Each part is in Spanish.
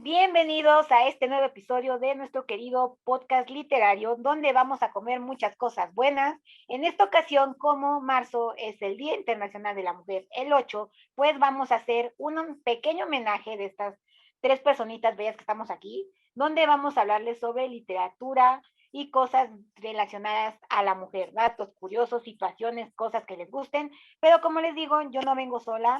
Bienvenidos a este nuevo episodio de nuestro querido podcast literario, donde vamos a comer muchas cosas buenas. En esta ocasión, como marzo es el Día Internacional de la Mujer, el 8, pues vamos a hacer un pequeño homenaje de estas tres personitas bellas que estamos aquí, donde vamos a hablarles sobre literatura y cosas relacionadas a la mujer, datos curiosos, situaciones, cosas que les gusten. Pero como les digo, yo no vengo sola.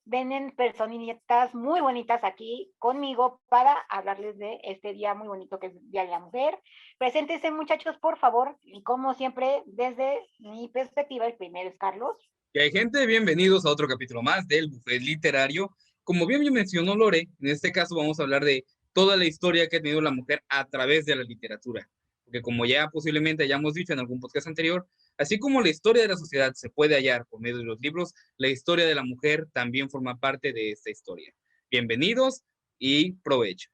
Vienen personitas muy bonitas aquí conmigo para hablarles de este día muy bonito que es el Día de la Mujer. Preséntense, muchachos, por favor, y como siempre, desde mi perspectiva, el primero es Carlos. Que hay gente, bienvenidos a otro capítulo más del Buffet Literario. Como bien mencionó Lore, en este caso vamos a hablar de toda la historia que ha tenido la mujer a través de la literatura. Porque como ya posiblemente hayamos dicho en algún podcast anterior, así como la historia de la sociedad se puede hallar por medio de los libros, la historia de la mujer también forma parte de esta historia. Bienvenidos y provecho.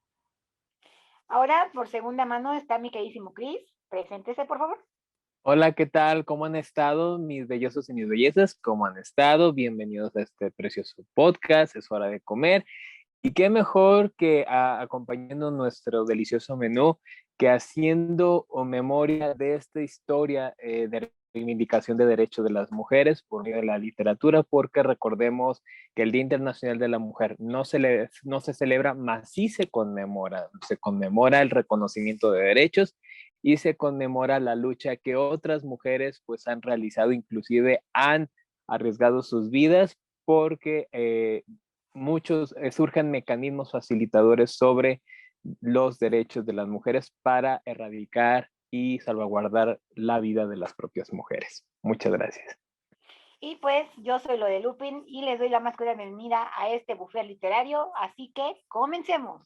Ahora, por segunda mano, está mi queridísimo Chris. Preséntese, por favor. Hola, ¿qué tal? ¿Cómo han estado mis bellosos y mis bellezas? ¿Cómo han estado? Bienvenidos a este precioso podcast. Es hora de comer. Y qué mejor que acompañando nuestro delicioso menú, que haciendo memoria de esta historia de reivindicación de derechos de las mujeres por medio de la literatura, porque recordemos que el Día Internacional de la Mujer no se celebra, más sí se conmemora el reconocimiento de derechos y se conmemora la lucha que otras mujeres pues han realizado, inclusive han arriesgado sus vidas porque surgen mecanismos facilitadores sobre los derechos de las mujeres para erradicar y salvaguardar la vida de las propias mujeres. Muchas gracias. Y pues yo soy lo de Lupin y les doy la más cordial bienvenida a este buffet literario, así que comencemos.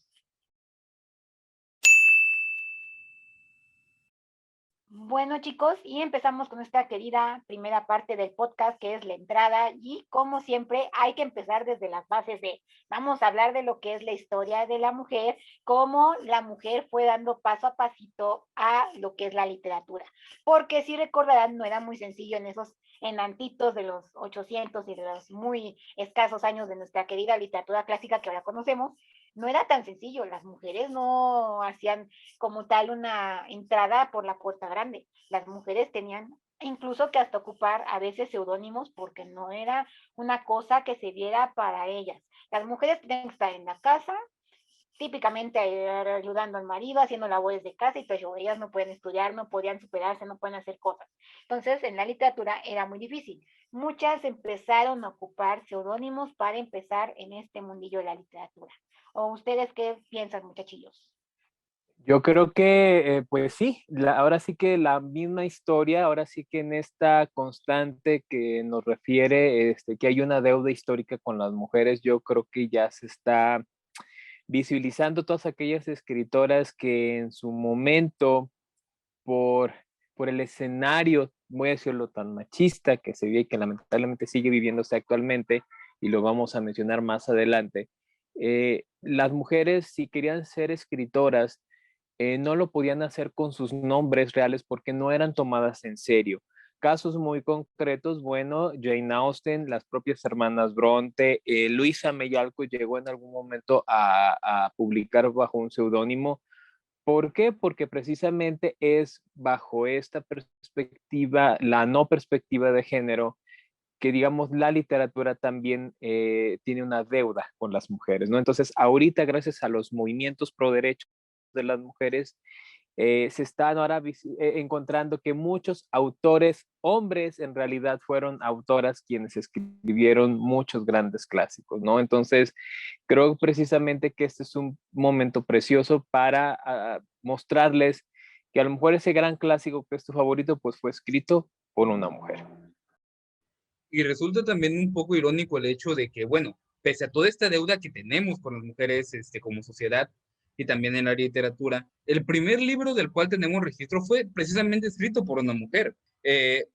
Bueno, chicos, y empezamos con esta querida primera parte del podcast que es la entrada y como siempre hay que empezar desde las bases vamos a hablar de lo que es la historia de la mujer, cómo la mujer fue dando paso a pasito a lo que es la literatura, porque si recordarán no era muy sencillo en esos enantitos de los 800 y de los muy escasos años de nuestra querida literatura clásica que ahora conocemos, no era tan sencillo, las mujeres no hacían como tal una entrada por la puerta grande. Las mujeres tenían incluso que hasta ocupar a veces seudónimos porque no era una cosa que se diera para ellas. Las mujeres tenían que estar en la casa, típicamente ayudando al marido, haciendo labores de casa, y pues ellas no pueden estudiar, no podían superarse, no pueden hacer cosas. Entonces, en la literatura era muy difícil. Muchas empezaron a ocupar seudónimos para empezar en este mundillo de la literatura. ¿O ustedes qué piensan, muchachillos? Yo creo que, pues sí, ahora sí que la misma historia, ahora sí que en esta constante que nos refiere, que hay una deuda histórica con las mujeres, yo creo que ya se está visibilizando todas aquellas escritoras que en su momento, por, por el escenario, voy a decirlo, tan machista que se vive y que lamentablemente sigue viviéndose actualmente, y lo vamos a mencionar más adelante, las mujeres, si querían ser escritoras, no lo podían hacer con sus nombres reales porque no eran tomadas en serio. Casos muy concretos, bueno, Jane Austen, las propias hermanas Bronte, Luisa May Alcott llegó en algún momento a publicar bajo un seudónimo. ¿Por qué? Porque precisamente es bajo esta perspectiva, la no perspectiva de género, que digamos la literatura también tiene una deuda con las mujeres, ¿no? Entonces, ahorita gracias a los movimientos pro derechos de las mujeres, se están ahora encontrando que muchos autores hombres en realidad fueron autoras quienes escribieron muchos grandes clásicos, ¿no? Entonces, creo precisamente que este es un momento precioso para mostrarles que a lo mejor ese gran clásico que es tu favorito, pues fue escrito por una mujer. Y resulta también un poco irónico el hecho de que, bueno, pese a toda esta deuda que tenemos con las mujeres como sociedad y también en la literatura, el primer libro del cual tenemos registro fue precisamente escrito por una mujer.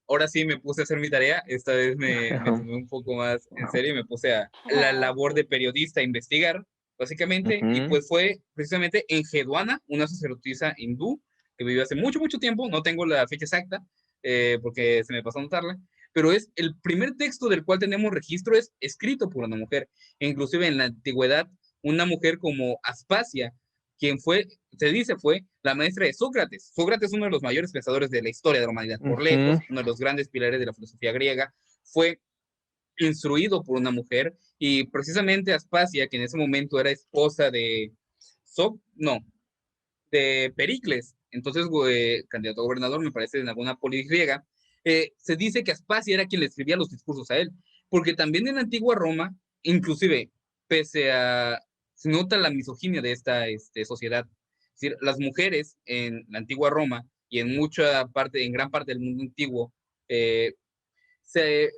Ahora sí me puse a hacer mi tarea, esta vez me tomé un poco más en serio y me puse a la labor de periodista a investigar, básicamente, y pues fue precisamente Enheduanna, una sacerdotisa hindú que vivió hace mucho, mucho tiempo, no tengo la fecha exacta, porque se me pasó a anotarla, pero es el primer texto del cual tenemos registro es escrito por una mujer. E inclusive en la antigüedad una mujer como Aspasia, quien fue la maestra de Sócrates. Sócrates, uno de los mayores pensadores de la historia de la humanidad, por lejos, uno de los grandes pilares de la filosofía griega, fue instruido por una mujer, y precisamente Aspasia, que en ese momento era esposa de de Pericles, entonces candidato a gobernador, me parece, en alguna polis griega, se dice que Aspasia era quien le escribía los discursos a él, porque también en la antigua Roma, inclusive, pese a, se nota la misoginia de esta sociedad, es decir, las mujeres en la antigua Roma y en gran parte del mundo antiguo, eh,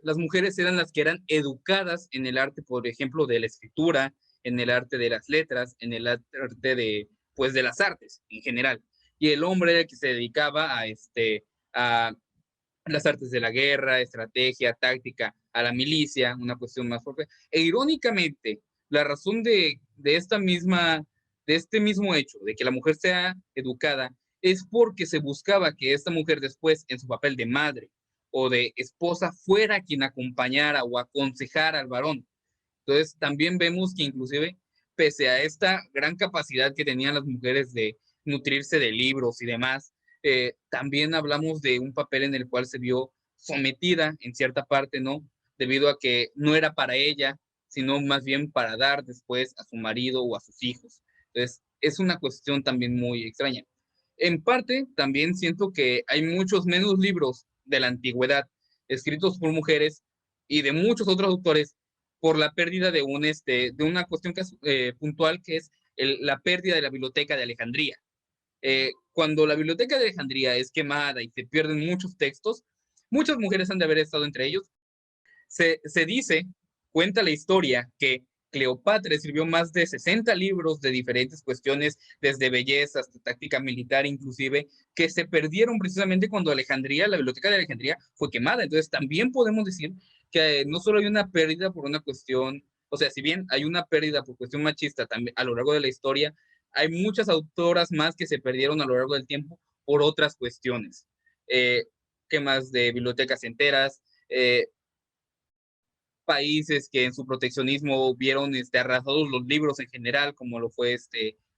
las mujeres eran las que eran educadas en el arte, por ejemplo, de la escritura, en el arte de las letras, en el arte de las artes en general. Y el hombre era el que se dedicaba a las artes de la guerra, estrategia, táctica, a la milicia, una cuestión más fuerte. E irónicamente, la razón de este mismo hecho, de que la mujer sea educada, es porque se buscaba que esta mujer después, en su papel de madre o de esposa, fuera quien acompañara o aconsejara al varón. Entonces, también vemos que inclusive, pese a esta gran capacidad que tenían las mujeres de nutrirse de libros y demás, también hablamos de un papel en el cual se vio sometida en cierta parte, ¿no? Debido a que no era para ella, sino más bien para dar después a su marido o a sus hijos. Entonces, es una cuestión también muy extraña. En parte, también siento que hay muchos menos libros de la antigüedad escritos por mujeres y de muchos otros autores por la pérdida de una cuestión puntual, que es la pérdida de la biblioteca de Alejandría. Cuando la biblioteca de Alejandría es quemada y se pierden muchos textos, muchas mujeres han de haber estado entre ellos. Se dice, cuenta la historia, que Cleopatra escribió más de 60 libros de diferentes cuestiones, desde belleza hasta táctica militar, inclusive, que se perdieron precisamente cuando la biblioteca de Alejandría fue quemada. Entonces, también podemos decir que no solo hay una pérdida por una cuestión, o sea, si bien hay una pérdida por cuestión machista también a lo largo de la historia, hay muchas autoras más que se perdieron a lo largo del tiempo por otras cuestiones. Quemas de bibliotecas enteras, países que en su proteccionismo vieron arrasados los libros en general, como lo fue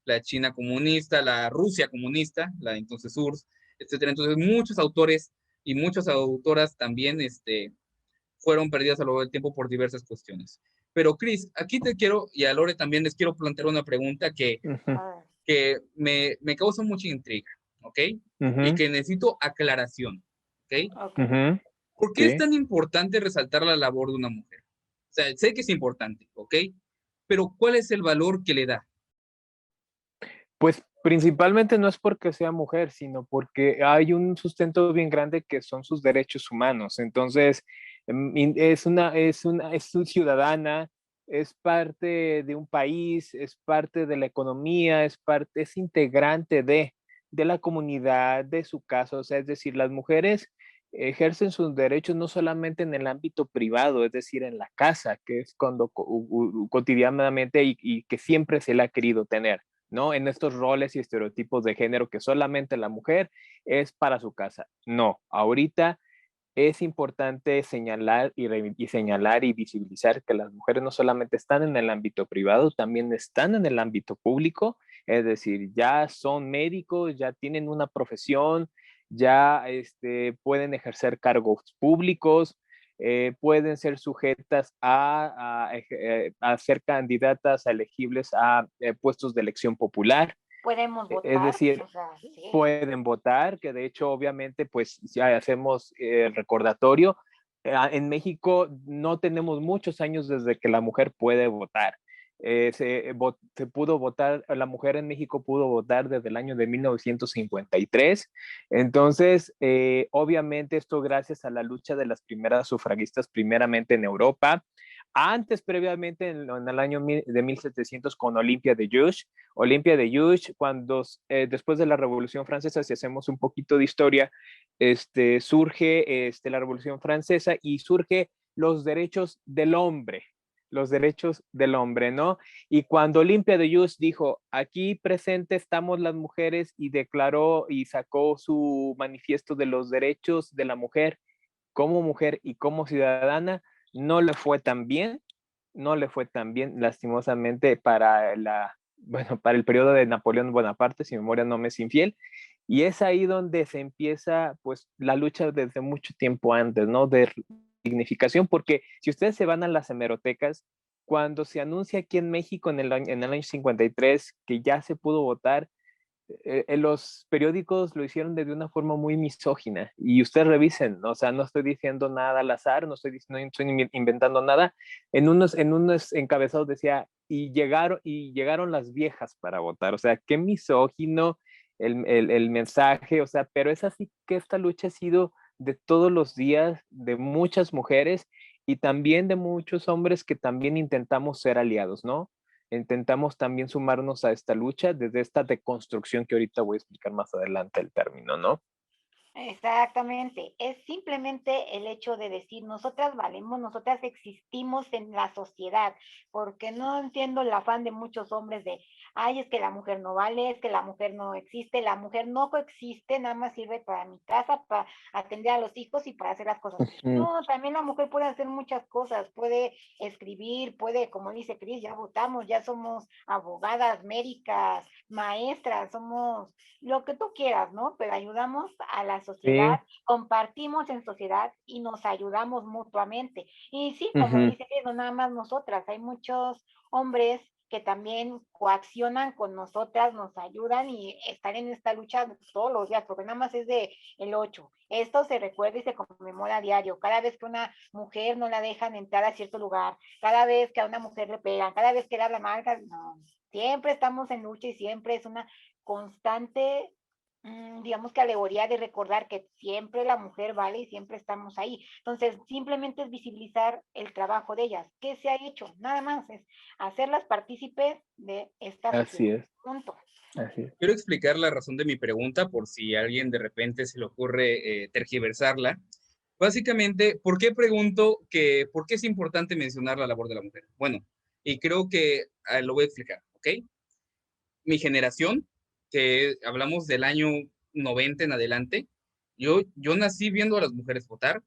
la China comunista, la Rusia comunista, la entonces URSS, etcétera. Entonces, muchos autores y muchas autoras también fueron perdidas a lo largo del tiempo por diversas cuestiones. Pero, Cris, aquí te quiero, y a Lore también les quiero plantear una pregunta que me causa mucha intriga, ¿ok? Y que necesito aclaración, ¿ok? Ok. ¿Por qué es tan importante resaltar la labor de una mujer? O sea, sé que es importante, ¿ok? Pero ¿cuál es el valor que le da? Pues principalmente no es porque sea mujer, sino porque hay un sustento bien grande que son sus derechos humanos. Entonces, es una ciudadana, es parte de un país, es parte de la economía, es integrante de la comunidad, de su casa. O sea, es decir, las mujeres ejercen sus derechos no solamente en el ámbito privado, es decir, en la casa, que es cuando cotidianamente y que siempre se le ha querido tener, ¿no? En estos roles y estereotipos de género que solamente la mujer es para su casa. No, ahorita es importante señalar señalar y visibilizar que las mujeres no solamente están en el ámbito privado, también están en el ámbito público, es decir, ya son médicos, ya tienen una profesión, ya pueden ejercer cargos públicos, pueden ser sujetas a ser candidatas elegibles a puestos de elección popular. Podemos Es votar, decir, o sea, sí. pueden votar, que de hecho obviamente pues ya hacemos el recordatorio. En México no tenemos muchos años desde que la mujer puede votar. Se pudo votar, la mujer en México pudo votar desde el año de 1953. Entonces, obviamente esto gracias a la lucha de las primeras sufragistas, primeramente en Europa. Antes, previamente, en el año de 1700 con Olimpia de Gouges. Olimpia de Gouges, cuando después de la Revolución Francesa, si hacemos un poquito de historia, surge la Revolución Francesa y surge los derechos del hombre, ¿no? Y cuando Olimpia de Gouges dijo, aquí presente estamos las mujeres, y declaró y sacó su manifiesto de los derechos de la mujer como mujer y como ciudadana, no le fue tan bien, no le fue tan bien, lastimosamente, para el periodo de Napoleón Bonaparte, si mi memoria no me es infiel, y es ahí donde se empieza, pues, la lucha desde mucho tiempo antes, ¿no? De dignificación, porque si ustedes se van a las hemerotecas, cuando se anuncia aquí en México en el año 53 que ya se pudo votar, en los periódicos lo hicieron de una forma muy misógina y ustedes revisen, ¿no? O sea, no estoy diciendo nada al azar, no estoy inventando nada. En unos encabezados decía, y llegaron las viejas para votar, o sea, qué misógino el mensaje, o sea, pero es así que esta lucha ha sido de todos los días, de muchas mujeres y también de muchos hombres que también intentamos ser aliados, ¿no? Intentamos también sumarnos a esta lucha desde esta deconstrucción que ahorita voy a explicar más adelante el término, ¿no? Exactamente, es simplemente el hecho de decir, nosotras valemos, nosotras existimos en la sociedad, porque no entiendo el afán de muchos hombres de, ay, es que la mujer no vale, es que la mujer no existe, la mujer no coexiste, nada más sirve para mi casa, para atender a los hijos y para hacer las cosas. Ujú. No, también la mujer puede hacer muchas cosas, puede escribir, puede, como dice Cris, ya votamos, ya somos abogadas, médicas, maestras, somos lo que tú quieras, ¿no? Pero ayudamos a la Sí. sociedad, compartimos en sociedad y nos ayudamos mutuamente. Y sí, como Ujú. dice, no nada más nosotras, hay muchos hombres que también coaccionan con nosotras, nos ayudan y están en esta lucha todos los días, porque nada más es de el 8. Esto se recuerda y se conmemora a diario. Cada vez que una mujer no la dejan entrar a cierto lugar, cada vez que a una mujer le pegan, cada vez que le habla mal, no, siempre estamos en lucha y siempre es una constante, digamos que alegoría de recordar que siempre la mujer vale y siempre estamos ahí. Entonces, simplemente es visibilizar el trabajo de ellas. ¿Qué se ha hecho? Nada más es hacerlas partícipes de esta Así sociedad. es, Punto. así es. Quiero explicar la razón de mi pregunta por si a alguien de repente se le ocurre tergiversarla. Básicamente, ¿por qué pregunto que por qué es importante mencionar la labor de la mujer? Bueno, y creo que lo voy a explicar, ¿ok? Mi generación, que hablamos del año 90 en adelante, yo nací viendo a las mujeres votar,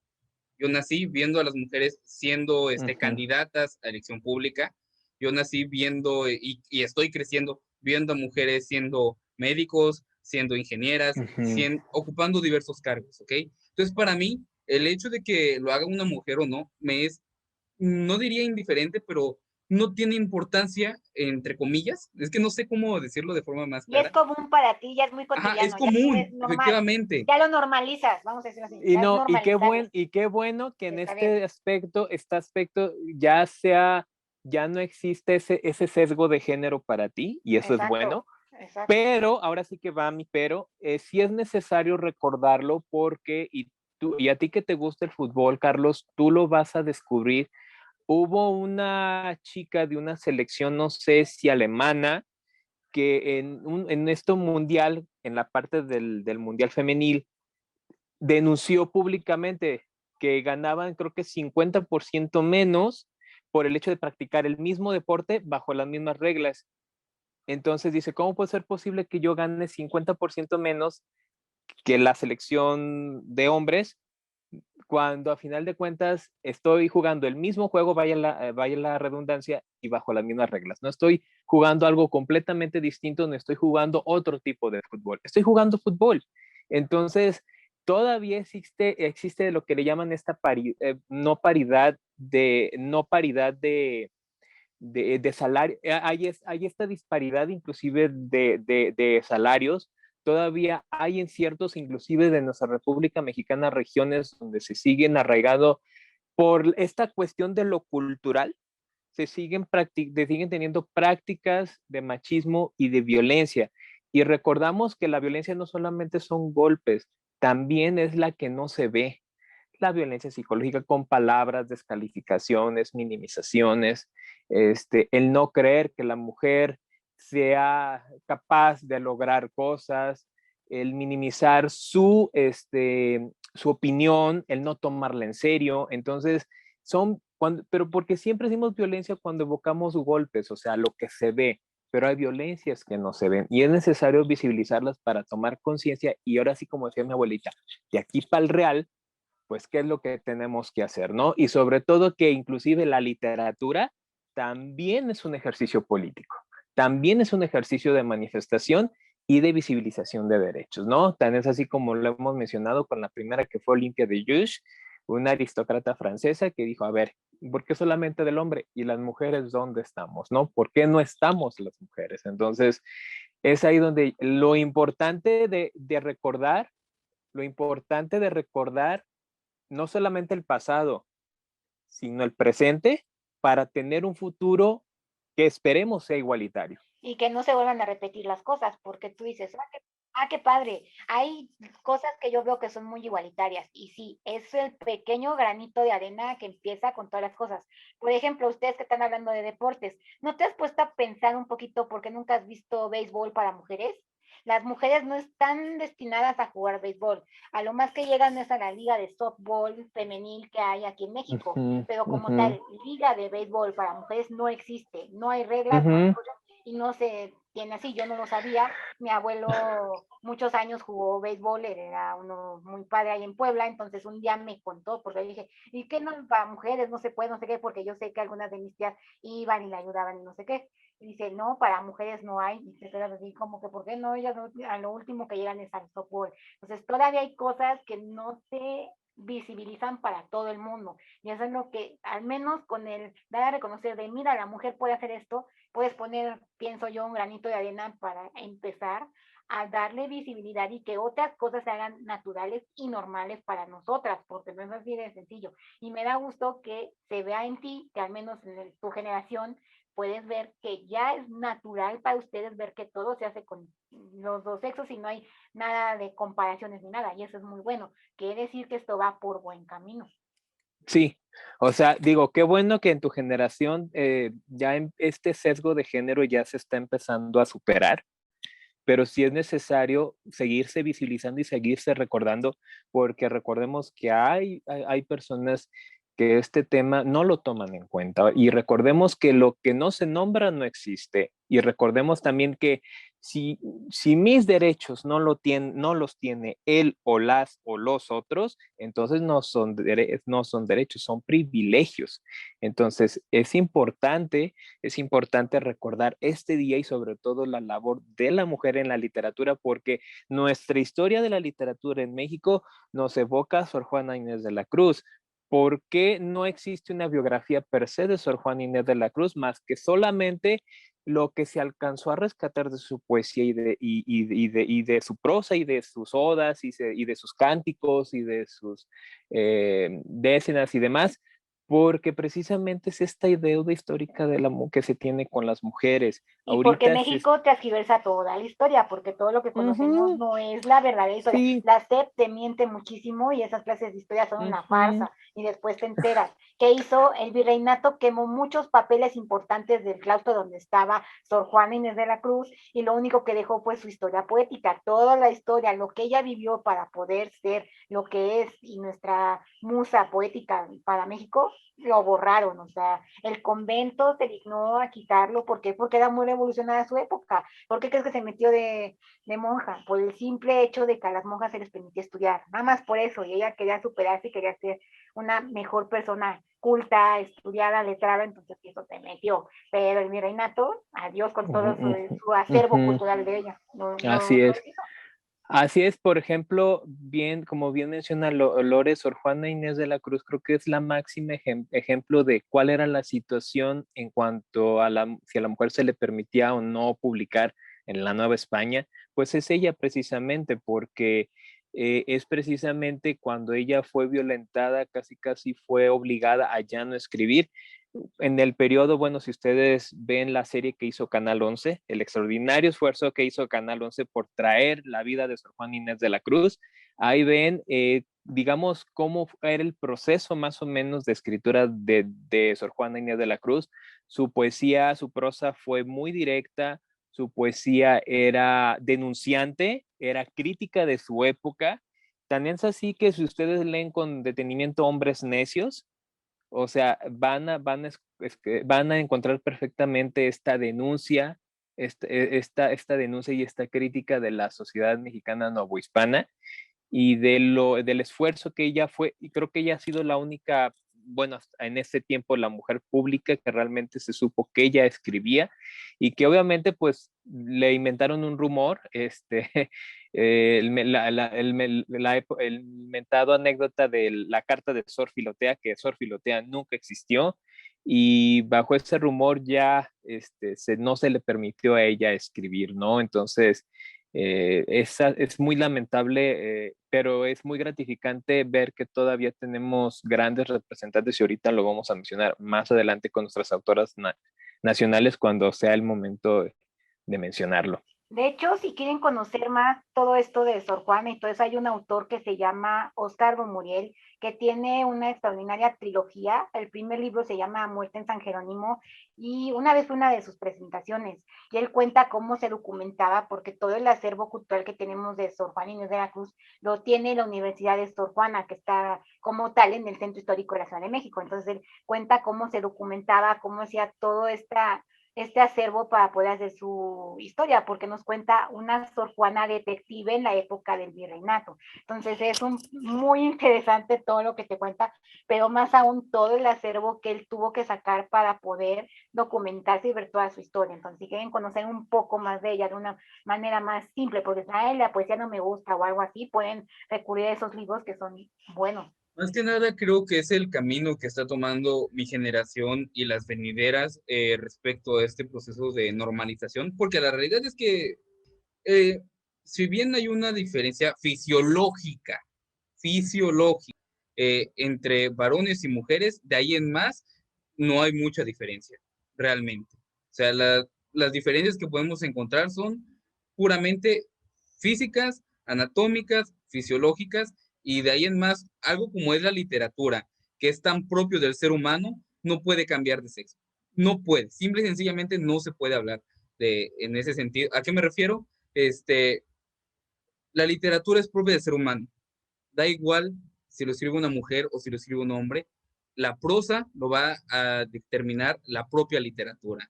yo nací viendo a las mujeres siendo Ujú. candidatas a elección pública. Yo nací viendo y estoy creciendo viendo a mujeres siendo médicos, siendo ingenieras, Ujú. ocupando diversos cargos, ¿ok? Entonces, para mí, el hecho de que lo haga una mujer o no, no diría indiferente, pero no tiene importancia, entre comillas. Es que no sé cómo decirlo de forma más Y es clara. común para ti, ya es muy Ajá, es cotidiano, ya es común, normal. efectivamente. Ya lo normalizas, vamos a decirlo así, Y ya es no, normalizarlo y qué bueno que en de saber. este aspecto ya no existe ese sesgo de género para ti, y eso es Exacto, bueno. exacto. Pero, ahora sí que va mi pero, sí es necesario recordarlo porque, y a ti que te gusta el fútbol, Carlos, tú lo vas a descubrir. Hubo una chica de una selección, no sé si alemana, que en esto mundial, en la parte del mundial femenil, denunció públicamente que ganaban creo que 50% menos por el hecho de practicar el mismo deporte bajo las mismas reglas. Entonces dice, ¿cómo puede ser posible que yo gane 50% menos que la selección de hombres cuando a final de cuentas estoy jugando el mismo juego, vaya la redundancia, y bajo las mismas reglas? No estoy jugando algo completamente distinto, no estoy jugando otro tipo de fútbol, estoy jugando fútbol. Entonces, todavía existe lo que le llaman esta no paridad de salario. Hay esta disparidad inclusive de salarios. Todavía hay en ciertos, inclusive de nuestra República Mexicana, regiones donde se siguen arraigando por esta cuestión de lo cultural, siguen teniendo prácticas de machismo y de violencia. Y recordamos que la violencia no solamente son golpes, también es la que no se ve, la violencia psicológica con palabras, descalificaciones, minimizaciones, el no creer que la mujer sea capaz de lograr cosas, el minimizar su opinión, el no tomarla en serio. Entonces, pero porque siempre decimos violencia cuando evocamos golpes, o sea, lo que se ve, pero hay violencias que no se ven y es necesario visibilizarlas para tomar conciencia. Y ahora sí, como decía mi abuelita, de aquí para el real, pues qué es lo que tenemos que hacer, ¿no? Y sobre todo que inclusive la literatura también es un ejercicio político, también es un ejercicio de manifestación y de visibilización de derechos, ¿no? Tan es así como lo hemos mencionado con la primera que fue Olimpia de Gouges, una aristócrata francesa que dijo, a ver, ¿por qué solamente del hombre? ¿Y las mujeres dónde estamos? ¿No? ¿Por qué no estamos las mujeres? Entonces, es ahí donde lo importante de recordar, lo importante de recordar no solamente el pasado, sino el presente para tener un futuro que esperemos sea igualitario. Y que no se vuelvan a repetir las cosas, porque tú dices, qué padre, hay cosas que yo veo que son muy igualitarias, y sí, es el pequeño granito de arena que empieza con todas las cosas. Por ejemplo, ustedes que están hablando de deportes, ¿no te has puesto a pensar un poquito porque nunca has visto béisbol para mujeres? Las mujeres no están destinadas a jugar béisbol. A lo más que llegan es a la liga de softball femenil que hay aquí en México, pero como tal, liga de béisbol para mujeres no existe, no hay reglas, no hay cosas, y no se tiene así, yo no lo sabía. Mi abuelo muchos años jugó béisbol, era uno muy padre ahí en Puebla, entonces un día me contó, porque dije, ¿y qué no para mujeres? No se puede, no sé qué, porque yo sé que algunas de mis tías iban y le ayudaban y no sé qué. Y dice, no, para mujeres no hay, y se queda así como que, ¿por qué no? Ellas no, a lo último que llegan es al softball. Entonces todavía hay cosas que no se visibilizan para todo el mundo. Y eso es lo que, al menos con el dar a reconocer de, mira, la mujer puede hacer esto, puedes poner, pienso yo, un granito de arena para empezar a darle visibilidad y que otras cosas se hagan naturales y normales para nosotras, porque no es así de sencillo. Y me da gusto que se vea en ti, que al menos en tu generación, puedes ver que ya es natural para ustedes ver que todo se hace con los dos sexos y no hay nada de comparaciones ni nada, y eso es muy bueno. Quiere decir que esto va por buen camino. Sí, o sea, digo, qué bueno que en tu generación ya este sesgo de género ya se está empezando a superar, pero sí es necesario seguirse visibilizando y seguirse recordando, porque recordemos que hay personas que este tema no lo toman en cuenta y recordemos que lo que no se nombra no existe y recordemos también que si, si mis derechos no los tiene él o las o los otros, entonces no son derechos, son privilegios. Entonces es importante recordar este día y sobre todo la labor de la mujer en la literatura, porque nuestra historia de la literatura en México nos evoca a Sor Juana Inés de la Cruz. ¿Por qué no existe una biografía per se de Sor Juana Inés de la Cruz más que solamente lo que se alcanzó a rescatar de su poesía y de su prosa y de sus odas y de sus cánticos y de sus décenas y demás? Porque precisamente es esta deuda histórica que se tiene con las mujeres. Y porque Ahorita México transgiversa toda la historia, porque todo lo que conocemos no es la verdadera historia. sí. La SEP te miente muchísimo y esas clases de historia son una farsa. Y después te enteras que hizo el virreinato, quemó muchos papeles importantes del claustro donde estaba Sor Juana Inés de la Cruz y lo único que dejó fue su historia poética, toda la historia, lo que ella vivió para poder ser lo que es y nuestra musa poética para México, lo borraron. O sea, el convento se dignó a quitarlo. ¿Por qué? Porque era muy revolucionada su época. ¿Por qué crees que se metió de monja? Por el simple hecho de que a las monjas se les permitía estudiar, nada más por eso. Y ella quería superarse y quería ser una mejor persona, culta, estudiada, letrada, entonces eso se metió. Pero el virreinato, adiós con todo su acervo cultural de ella. Así es. Así es, por ejemplo, como bien menciona Lore, Sor Juana Inés de la Cruz, creo que es la máxima ejemplo de cuál era la situación en cuanto a si a la mujer se le permitía o no publicar en la Nueva España, pues es ella precisamente, porque es precisamente cuando ella fue violentada, casi fue obligada a ya no escribir. En el periodo, bueno, si ustedes ven la serie que hizo Canal 11, el extraordinario esfuerzo que hizo Canal 11 por traer la vida de Sor Juana Inés de la Cruz, ahí ven, digamos, cómo era el proceso más o menos de escritura de Sor Juana Inés de la Cruz. Su poesía, su prosa fue muy directa, su poesía era denunciante, era crítica de su época. Tan es así que si ustedes leen con detenimiento Hombres Necios, o sea, van a encontrar perfectamente esta denuncia, esta denuncia y esta crítica de la sociedad mexicana novohispana y del esfuerzo que ella fue, y creo que ella ha sido la única bueno, en ese tiempo la mujer pública que realmente se supo que ella escribía y que obviamente pues le inventaron un rumor, el mentado anécdota de la carta de Sor Filotea, que Sor Filotea nunca existió, y bajo ese rumor ya no se le permitió a ella escribir, ¿no? Entonces, es muy lamentable, pero es muy gratificante ver que todavía tenemos grandes representantes y ahorita lo vamos a mencionar más adelante con nuestras autoras nacionales cuando sea el momento de mencionarlo. De hecho, si quieren conocer más todo esto de Sor Juana y todo eso, hay un autor que se llama Óscar Muriel, que tiene una extraordinaria trilogía. El primer libro se llama Muerte en San Jerónimo y una vez fue una de sus presentaciones y él cuenta cómo se documentaba, porque todo el acervo cultural que tenemos de Sor Juana Inés de la Cruz lo tiene la Universidad de Sor Juana, que está como tal en el Centro Histórico de la Ciudad de México. Entonces él cuenta cómo se documentaba, cómo hacía todo este acervo para poder hacer su historia, porque nos cuenta una Sor Juana detective en la época del virreinato. Entonces es muy interesante todo lo que te cuenta, pero más aún todo el acervo que él tuvo que sacar para poder documentarse y ver toda su historia. Entonces, si quieren conocer un poco más de ella de una manera más simple, porque si la poesía no me gusta o algo así, pueden recurrir a esos libros que son buenos. Más que nada creo que es el camino que está tomando mi generación y las venideras respecto a este proceso de normalización, porque la realidad es que eh, si bien hay una diferencia fisiológica entre varones y mujeres, de ahí en más no hay mucha diferencia, realmente. O sea, las diferencias que podemos encontrar son puramente físicas, anatómicas, fisiológicas, y de ahí en más, algo como es la literatura, que es tan propio del ser humano, no puede cambiar de sexo. No puede, simple y sencillamente no se puede hablar en ese sentido. ¿A qué me refiero? La literatura es propia del ser humano. Da igual si lo escribe una mujer o si lo escribe un hombre, la prosa lo va a determinar la propia literatura.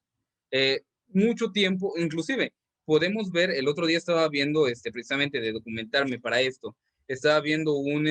Mucho tiempo, inclusive, podemos ver, el otro día estaba viendo, precisamente de documentarme para esto, estaba viendo un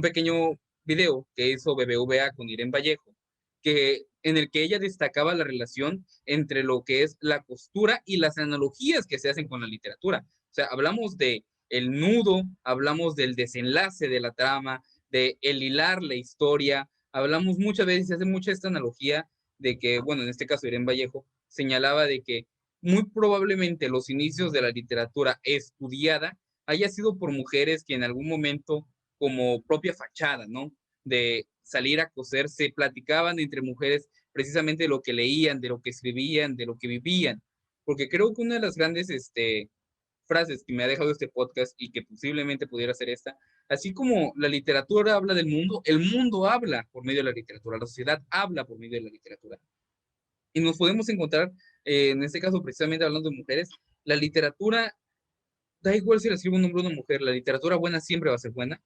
pequeño video que hizo BBVA con Irene Vallejo, en el que ella destacaba la relación entre lo que es la costura y las analogías que se hacen con la literatura. O sea, hablamos de el nudo, hablamos del desenlace de la trama, de el hilar la historia, hablamos muchas veces, se hace mucha esta analogía de que, bueno, en este caso Irene Vallejo señalaba de que muy probablemente los inicios de la literatura estudiada haya sido por mujeres que en algún momento como propia fachada, ¿no? De salir a coser, se platicaban entre mujeres precisamente de lo que leían, de lo que escribían, de lo que vivían. Porque creo que una de las grandes frases que me ha dejado este podcast y que posiblemente pudiera ser esta, así como la literatura habla del mundo, el mundo habla por medio de la literatura, la sociedad habla por medio de la literatura. Y nos podemos encontrar, en este caso precisamente hablando de mujeres, la literatura, da igual si la escribe un hombre o una mujer, la literatura buena siempre va a ser buena,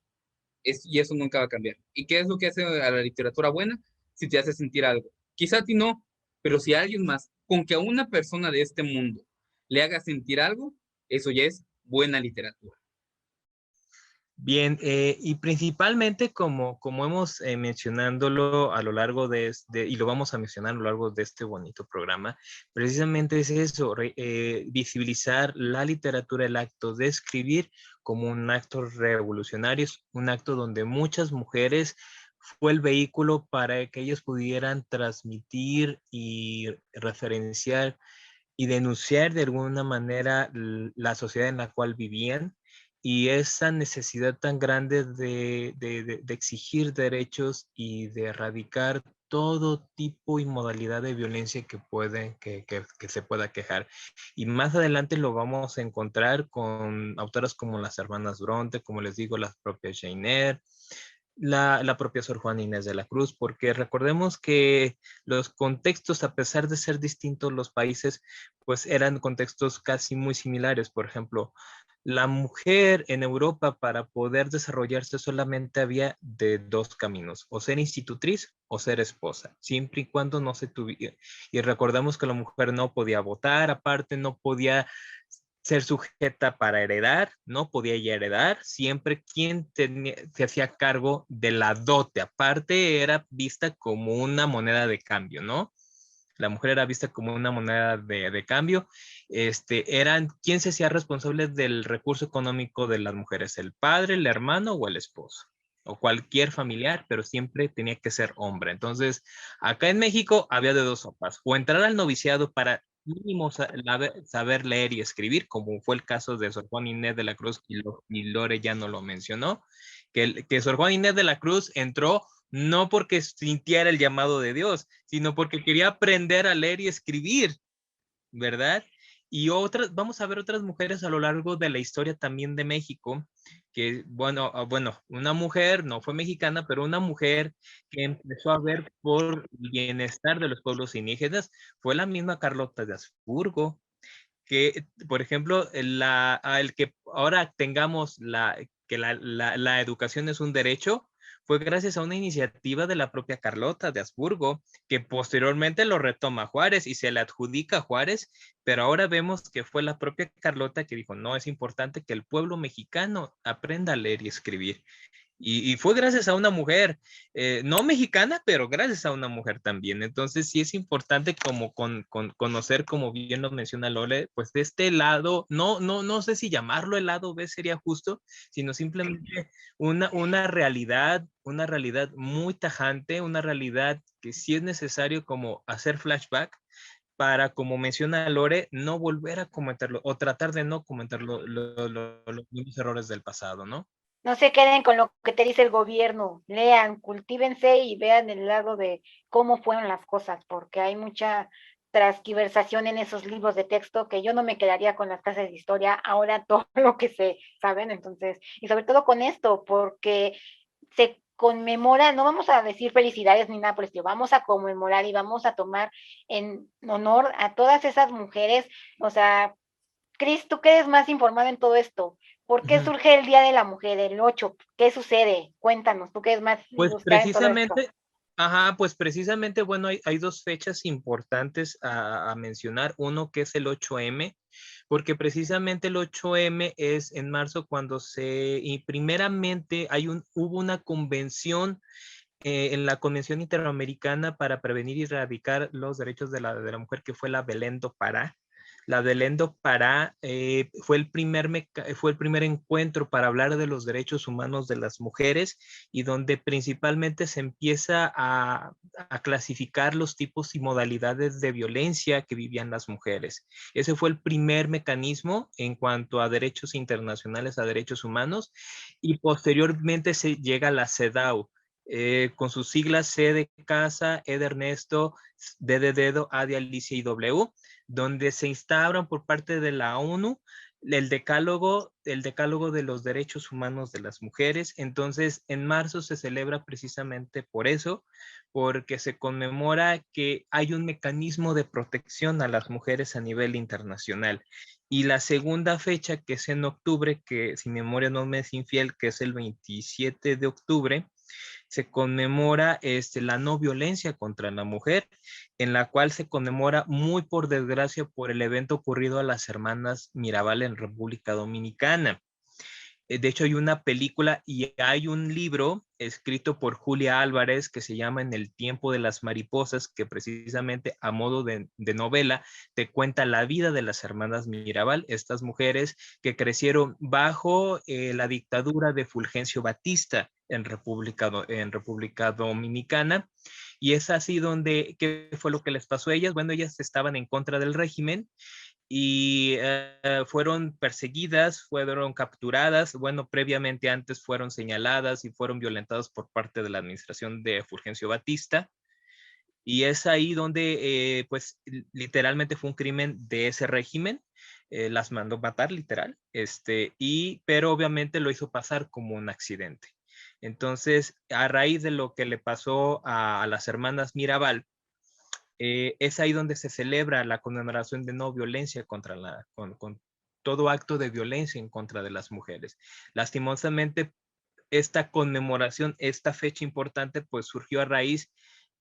y eso nunca va a cambiar. ¿Y qué es lo que hace a la literatura buena? Si te hace sentir algo. Quizá a ti no, pero si a alguien más, con que a una persona de este mundo le haga sentir algo, eso ya es buena literatura. Bien, y principalmente como hemos mencionándolo a lo largo y lo vamos a mencionar a lo largo de este bonito programa, precisamente es eso, visibilizar la literatura, el acto de escribir como un acto revolucionario, un acto donde muchas mujeres fue el vehículo para que ellos pudieran transmitir y referenciar y denunciar de alguna manera la sociedad en la cual vivían y esa necesidad tan grande de exigir derechos y de erradicar todo tipo y modalidad de violencia que se pueda quejar. Y más adelante lo vamos a encontrar con autoras como las hermanas Bronte, como les digo, las propias Jane Eyre, la propia Sor Juana Inés de la Cruz, porque recordemos que los contextos, a pesar de ser distintos los países, pues eran contextos casi muy similares. Por ejemplo, la mujer en Europa para poder desarrollarse solamente había de dos caminos, o ser institutriz o ser esposa, siempre y cuando no se tuviera. Y recordamos que la mujer no podía votar, aparte no podía ser sujeta para heredar, no podía ella heredar, siempre quien se hacía cargo de la dote, aparte era vista como una moneda de cambio, ¿no? La mujer era vista como una moneda de cambio. Eran quien se hacía responsable del recurso económico de las mujeres, el padre, el hermano o el esposo, o cualquier familiar, pero siempre tenía que ser hombre. Entonces, acá en México había de dos sopas, o entrar al noviciado para mínimo saber leer y escribir, como fue el caso de Sor Juana Inés de la Cruz, y Lore ya no lo mencionó, que Sor Juana Inés de la Cruz entró no porque sintiera el llamado de Dios, sino porque quería aprender a leer y escribir, ¿verdad? Y otras, vamos a ver otras mujeres a lo largo de la historia también de México, que bueno, una mujer, no fue mexicana, pero una mujer que empezó a ver por el bienestar de los pueblos indígenas, fue la misma Carlota de Habsburgo, que, por ejemplo, el que ahora tengamos que la educación es un derecho, fue gracias a una iniciativa de la propia Carlota de Habsburgo, que posteriormente lo retoma Juárez y se le adjudica a Juárez, pero ahora vemos que fue la propia Carlota que dijo, no, es importante que el pueblo mexicano aprenda a leer y escribir. Y fue gracias a una mujer, no mexicana, pero gracias a una mujer también. Entonces sí es importante como conocer, como bien lo menciona Lole, pues de este lado, no sé si llamarlo el lado B sería justo, sino simplemente una realidad muy tajante, una realidad que sí es necesario como hacer flashback para, como menciona Lore, no volver a cometerlo o tratar de no cometer los mismos errores del pasado, ¿no? No se queden con lo que te dice el gobierno, lean, cultívense y vean el lado de cómo fueron las cosas, porque hay mucha transquiversación en esos libros de texto que yo no me quedaría con las clases de historia, ahora todo lo que se saben, entonces, y sobre todo con esto, porque se conmemora, no vamos a decir felicidades ni nada por el estilo, vamos a conmemorar y vamos a tomar en honor a todas esas mujeres, o sea, Cris, tú que eres más informado en todo esto, ¿por qué surge el Día de la Mujer, el 8? ¿Qué sucede? Cuéntanos, tú que eres más Pues ilustrada en todo esto. precisamente, bueno, hay dos fechas importantes a mencionar. Uno que es el 8M, porque precisamente el 8M es en marzo cuando y primeramente hubo una convención en la Convención Interamericana para prevenir y erradicar los derechos de la mujer, que fue la Belén do Pará. La Belén do Pará fue el primer encuentro para hablar de los derechos humanos de las mujeres y donde principalmente se empieza a clasificar los tipos y modalidades de violencia que vivían las mujeres. Ese fue el primer mecanismo en cuanto a derechos internacionales, a derechos humanos, y posteriormente se llega a la CEDAW, con sus siglas C de casa, E de Ernesto, D de dedo, A de Alicia y W, donde se instauran por parte de la ONU el decálogo de los derechos humanos de las mujeres. Entonces, en marzo se celebra precisamente por eso, porque se conmemora que hay un mecanismo de protección a las mujeres a nivel internacional. Y la segunda fecha, que es en octubre, que si mi memoria no me es infiel, que es el 27 de octubre, se conmemora la no violencia contra la mujer, en la cual se conmemora muy por desgracia por el evento ocurrido a las hermanas Mirabal en República Dominicana. De hecho, hay una película y hay un libro escrito por Julia Álvarez que se llama En el tiempo de las mariposas, que precisamente a modo de novela te cuenta la vida de las hermanas Mirabal, estas mujeres que crecieron bajo la dictadura de Fulgencio Batista en República Dominicana. Y es así ¿qué fue lo que les pasó a ellas? Bueno, ellas estaban en contra del régimen y fueron perseguidas, fueron capturadas, bueno, previamente antes fueron señaladas y fueron violentadas por parte de la administración de Fulgencio Batista. Y es ahí donde, pues, literalmente fue un crimen de ese régimen, las mandó matar, literal, pero obviamente lo hizo pasar como un accidente. Entonces, a raíz de lo que le pasó a las hermanas Mirabal, es ahí donde se celebra la conmemoración de no violencia con todo acto de violencia en contra de las mujeres. Lastimosamente, esta conmemoración, esta fecha importante, pues surgió a raíz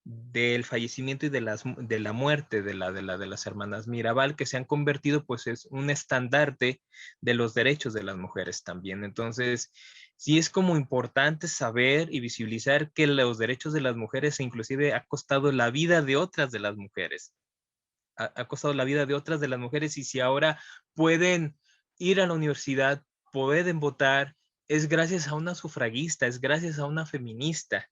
del fallecimiento y de la muerte de las hermanas Mirabal, que se han convertido pues es un estandarte de los derechos de las mujeres también. Entonces, sí es como importante saber y visibilizar que los derechos de las mujeres inclusive ha costado la vida de otras de las mujeres. Ha costado la vida de otras de las mujeres, y si ahora pueden ir a la universidad, pueden votar, es gracias a una sufragista, es gracias a una feminista.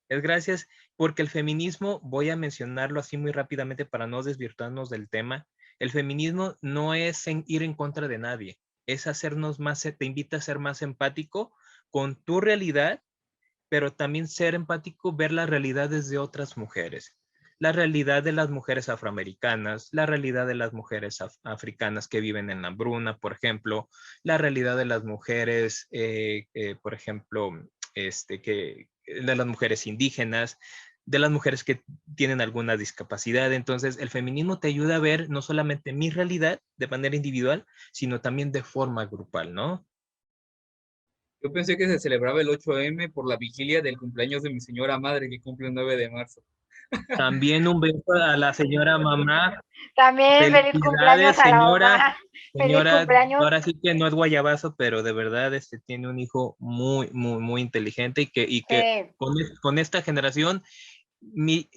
Es gracias porque el feminismo, voy a mencionarlo así muy rápidamente para no desvirtuarnos del tema, el feminismo no es ir en contra de nadie, es hacernos más, te invita a ser más empático con tu realidad, pero también ser empático, ver las realidades de otras mujeres. La realidad de las mujeres afroamericanas, la realidad de las mujeres africanas que viven en la hambruna, por ejemplo, la realidad de las mujeres, por ejemplo, de las mujeres indígenas, de las mujeres que tienen alguna discapacidad. Entonces, el feminismo te ayuda a ver no solamente mi realidad de manera individual, sino también de forma grupal, ¿no? Yo pensé que se celebraba el 8M por la vigilia del cumpleaños de mi señora madre, que cumple el 9 de marzo. También un beso a la señora mamá. También feliz cumpleaños Felicidades, a la señora. mamá. Feliz Señora, cumpleaños. ahora sí que no es guayabazo, pero de verdad tiene un hijo muy, muy, muy inteligente, y que Sí, con esta generación,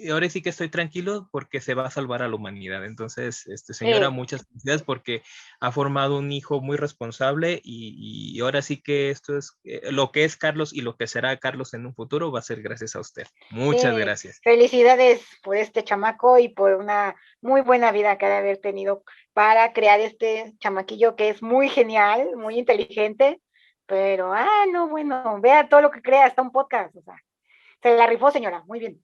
ahora sí que estoy tranquilo porque se va a salvar a la humanidad. Entonces, señora, sí. muchas felicidades porque ha formado un hijo muy responsable, y ahora sí que esto es lo que es Carlos y lo que será Carlos en un futuro va a ser gracias a usted. Muchas Sí, gracias. felicidades por este chamaco y por una muy buena vida que ha de haber tenido para crear este chamaquillo que es muy genial, muy inteligente, pero, no, bueno, vea todo lo que crea, hasta un podcast, o sea, se la rifó, señora, muy bien.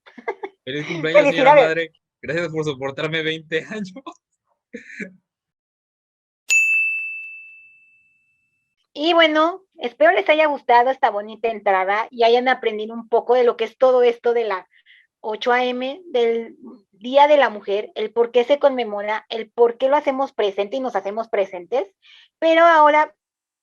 Feliz cumpleaños, señora Felicidades. madre. Gracias por soportarme 20 años. Y bueno, espero les haya gustado esta bonita entrada y hayan aprendido un poco de lo que es todo esto de la 8 a.m. del Día de la Mujer, el por qué se conmemora, el por qué lo hacemos presente y nos hacemos presentes. Pero ahora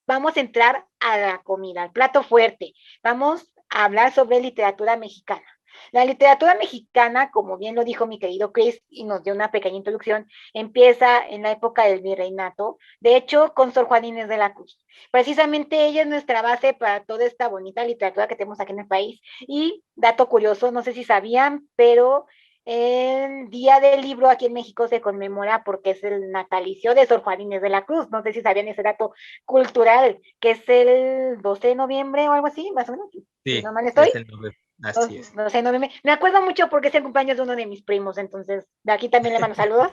vamos a entrar a la comida, al plato fuerte. Vamos a hablar sobre literatura mexicana. La literatura mexicana, como bien lo dijo mi querido Chris y nos dio una pequeña introducción, empieza en la época del virreinato, de hecho con Sor Juana Inés de la Cruz. Precisamente ella es nuestra base para toda esta bonita literatura que tenemos aquí en el país. Y dato curioso, no sé si sabían, pero el Día del Libro aquí en México se conmemora porque es el natalicio de Sor Juana Inés de la Cruz. No sé si sabían ese dato cultural, que es el 12 de noviembre o algo así, más o menos, si Sí, no mal estoy. es el nombre. Así es. No sé, me acuerdo mucho porque es el cumpleaños de uno de mis primos, entonces de aquí también le mando saludos.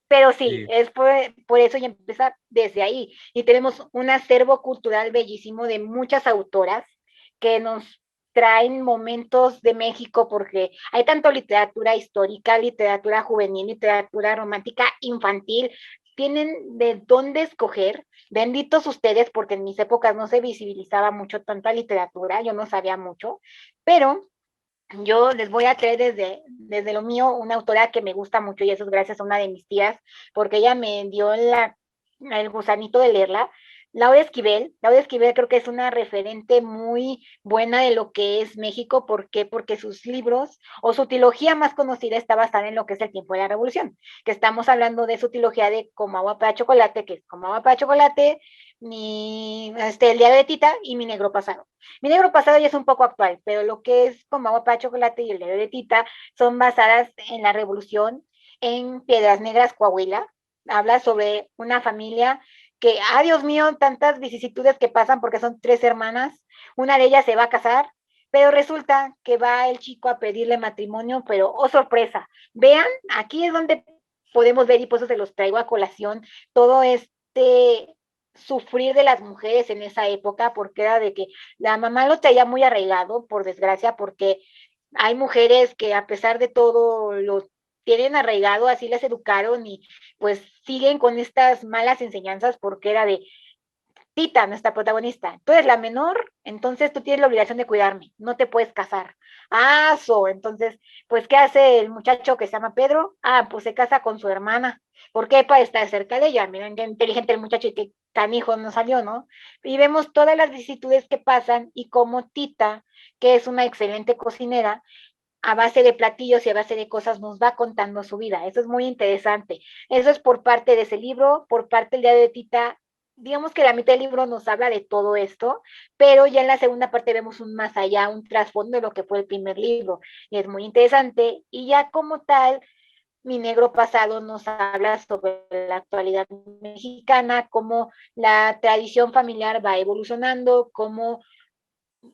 Pero sí, Sí. es por eso y empieza desde ahí. Y tenemos un acervo cultural bellísimo de muchas autoras que nos traen momentos de México, porque hay tanto literatura histórica, literatura juvenil, literatura romántica, infantil, tienen de dónde escoger. Benditos ustedes, porque en mis épocas no se visibilizaba mucho tanta literatura, yo no sabía mucho, pero yo les voy a traer desde lo mío una autora que me gusta mucho y eso es gracias a una de mis tías, porque ella me dio el gusanito de leerla. Laura Esquivel creo que es una referente muy buena de lo que es México. ¿Por qué? Porque sus libros o su trilogía más conocida está basada en lo que es el tiempo de la revolución, que estamos hablando de su trilogía de Como agua para chocolate, que es Como agua para chocolate, el diario de Tita y Mi negro pasado. Mi negro pasado ya es un poco actual, pero lo que es Como agua para chocolate y el diario de Tita son basadas en la revolución en Piedras Negras, Coahuila. Habla sobre una familia que, Dios mío, tantas vicisitudes que pasan porque son tres hermanas. Una de ellas se va a casar, pero resulta que va el chico a pedirle matrimonio, pero oh sorpresa. Vean, aquí es donde podemos ver, y por eso se los traigo a colación, todo este sufrir de las mujeres en esa época, porque era de que la mamá lo traía muy arraigado, por desgracia, porque hay mujeres que a pesar de todo lo tienen arraigado, así las educaron y pues siguen con estas malas enseñanzas, porque era de Tita, nuestra protagonista, tú eres la menor, entonces tú tienes la obligación de cuidarme, no te puedes casar. Entonces, pues, ¿qué hace el muchacho que se llama Pedro? Pues se casa con su hermana. ¿Por qué? Para estar cerca de ella. Miren qué inteligente el muchacho y qué canijo no salió, ¿no? Y vemos todas las vicisitudes que pasan y cómo Tita, que es una excelente cocinera, a base de platillos y a base de cosas nos va contando su vida. Eso es muy interesante. Eso es por parte de ese libro, por parte del diario de Tita. Digamos que la mitad del libro nos habla de todo esto, pero ya en la segunda parte vemos un más allá, un trasfondo de lo que fue el primer libro. Y es muy interesante. Y ya como tal, Mi Negro Pasado nos habla sobre la actualidad mexicana, cómo la tradición familiar va evolucionando, cómo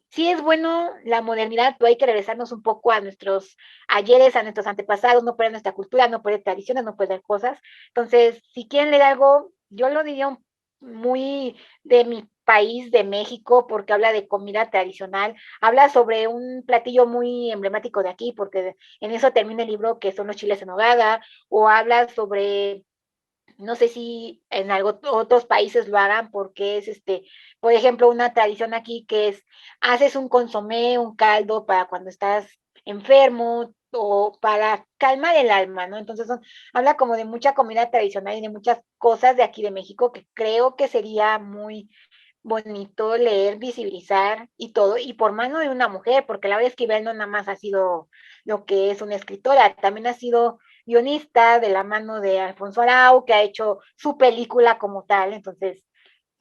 sí es bueno la modernidad, pero hay que regresarnos un poco a nuestros ayeres, a nuestros antepasados, no perder nuestra cultura, no perder tradiciones, no perder cosas. Entonces, si quieren leer algo, yo lo diría muy de mi país, de México, porque habla de comida tradicional, habla sobre un platillo muy emblemático de aquí, porque en eso termina el libro, que son los chiles en nogada, o habla sobre no sé si en algo, otros países lo hagan porque es por ejemplo, una tradición aquí que es, haces un consomé, un caldo para cuando estás enfermo o para calmar el alma, ¿no? Entonces habla como de mucha comida tradicional y de muchas cosas de aquí de México que creo que sería muy bonito leer, visibilizar y todo, y por mano de una mujer, porque Laura Esquivel no nada más ha sido lo que es una escritora, también ha sido guionista de la mano de Alfonso Arau, que ha hecho su película como tal. Entonces,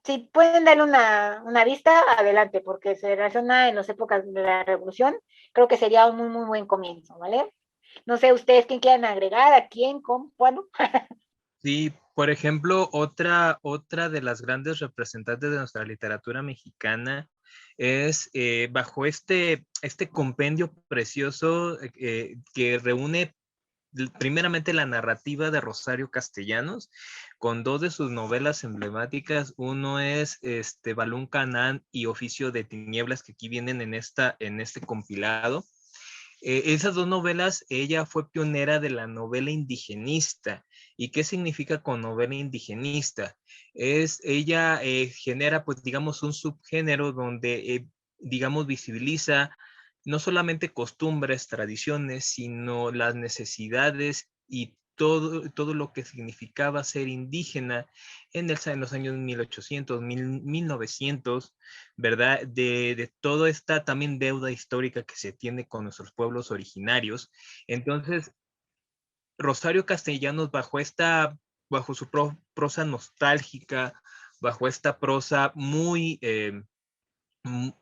si pueden darle una vista, adelante, porque se relaciona en las épocas de la Revolución, creo que sería un muy, muy buen comienzo, ¿vale? No sé ustedes quién quieran agregar, a quién, cómo, cuándo. Sí, por ejemplo, otra de las grandes representantes de nuestra literatura mexicana es bajo este compendio precioso que reúne primeramente la narrativa de Rosario Castellanos, con dos de sus novelas emblemáticas. Uno es Balún Canán y Oficio de Tinieblas, que aquí vienen en este compilado. Esas dos novelas, ella fue pionera de la novela indigenista. ¿Y qué significa con novela indigenista? Ella genera, pues, digamos, un subgénero donde, digamos, visibiliza no solamente costumbres, tradiciones, sino las necesidades y todo lo que significaba ser indígena en los años 1800, 1900, ¿verdad? De toda esta también deuda histórica que se tiene con nuestros pueblos originarios. Entonces, Rosario Castellanos, bajo su prosa nostálgica, bajo esta prosa muy,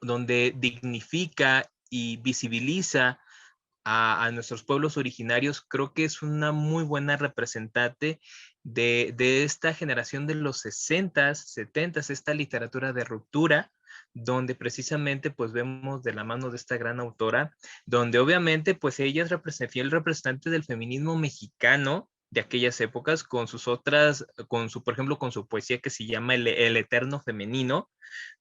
donde dignifica y visibiliza a nuestros pueblos originarios, creo que es una muy buena representante de esta generación de los 60s, 70s, esta literatura de ruptura, donde precisamente pues vemos de la mano de esta gran autora, donde obviamente pues ella es fiel representante del feminismo mexicano de aquellas épocas, por ejemplo, con su poesía que se llama El Eterno Femenino,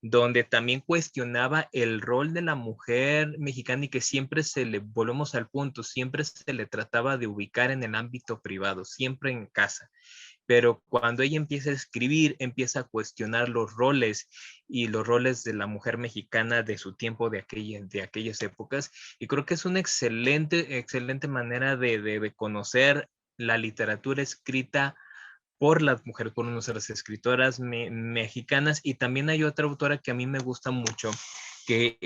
donde también cuestionaba el rol de la mujer mexicana y que siempre volvemos al punto, siempre se le trataba de ubicar en el ámbito privado, siempre en casa. Pero cuando ella empieza a escribir, empieza a cuestionar los roles y los roles de la mujer mexicana de su tiempo, de aquellas épocas. Y creo que es una excelente manera de conocer la literatura escrita por las mujeres, por nuestras escritoras mexicanas. Y también hay otra autora que a mí me gusta mucho, que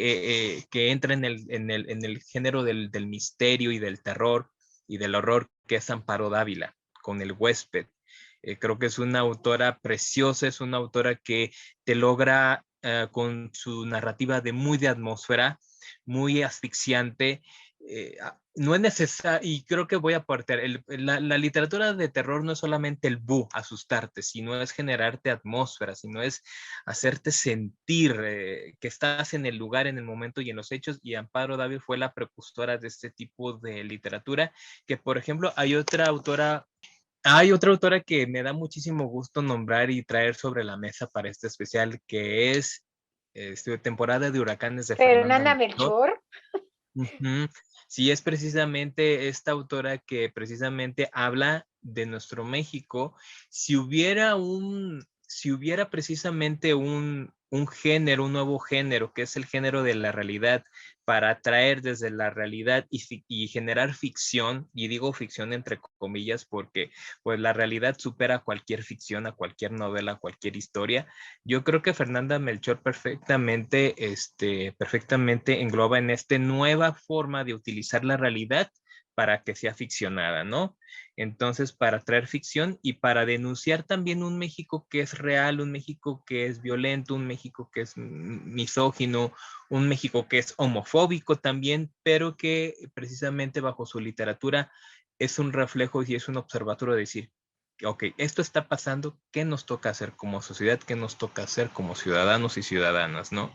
entra en el género del misterio y del terror y del horror, que es Amparo Dávila, con El Huésped. Creo que es una autora preciosa, es una autora que te logra con su narrativa muy de atmósfera, muy asfixiante. No es necesario, y creo que voy a aportar, la literatura de terror no es solamente el asustarte, sino es generarte atmósfera, sino es hacerte sentir que estás en el lugar, en el momento y en los hechos. Y Amparo Dávila fue la precursora de este tipo de literatura, que por ejemplo hay otra autora que me da muchísimo gusto nombrar y traer sobre la mesa para este especial, que es Temporada de Huracanes de Fernanda Fernanda Melchor. Melchor. Ujú. Sí, es precisamente esta autora que precisamente habla de nuestro México. Si hubiera precisamente un género, un nuevo género, que es el género de la realidad para traer desde la realidad y generar ficción, y digo ficción entre comillas porque pues la realidad supera cualquier ficción, a cualquier novela, a cualquier historia. Yo creo que Fernanda Melchor perfectamente engloba en esta nueva forma de utilizar la realidad para que sea ficcionada, ¿no? Entonces, para traer ficción y para denunciar también un México que es real, un México que es violento, un México que es misógino, un México que es homofóbico también, pero que precisamente bajo su literatura es un reflejo y es un observatorio de decir, ok, esto está pasando, ¿qué nos toca hacer como sociedad? ¿Qué nos toca hacer como ciudadanos y ciudadanas, no?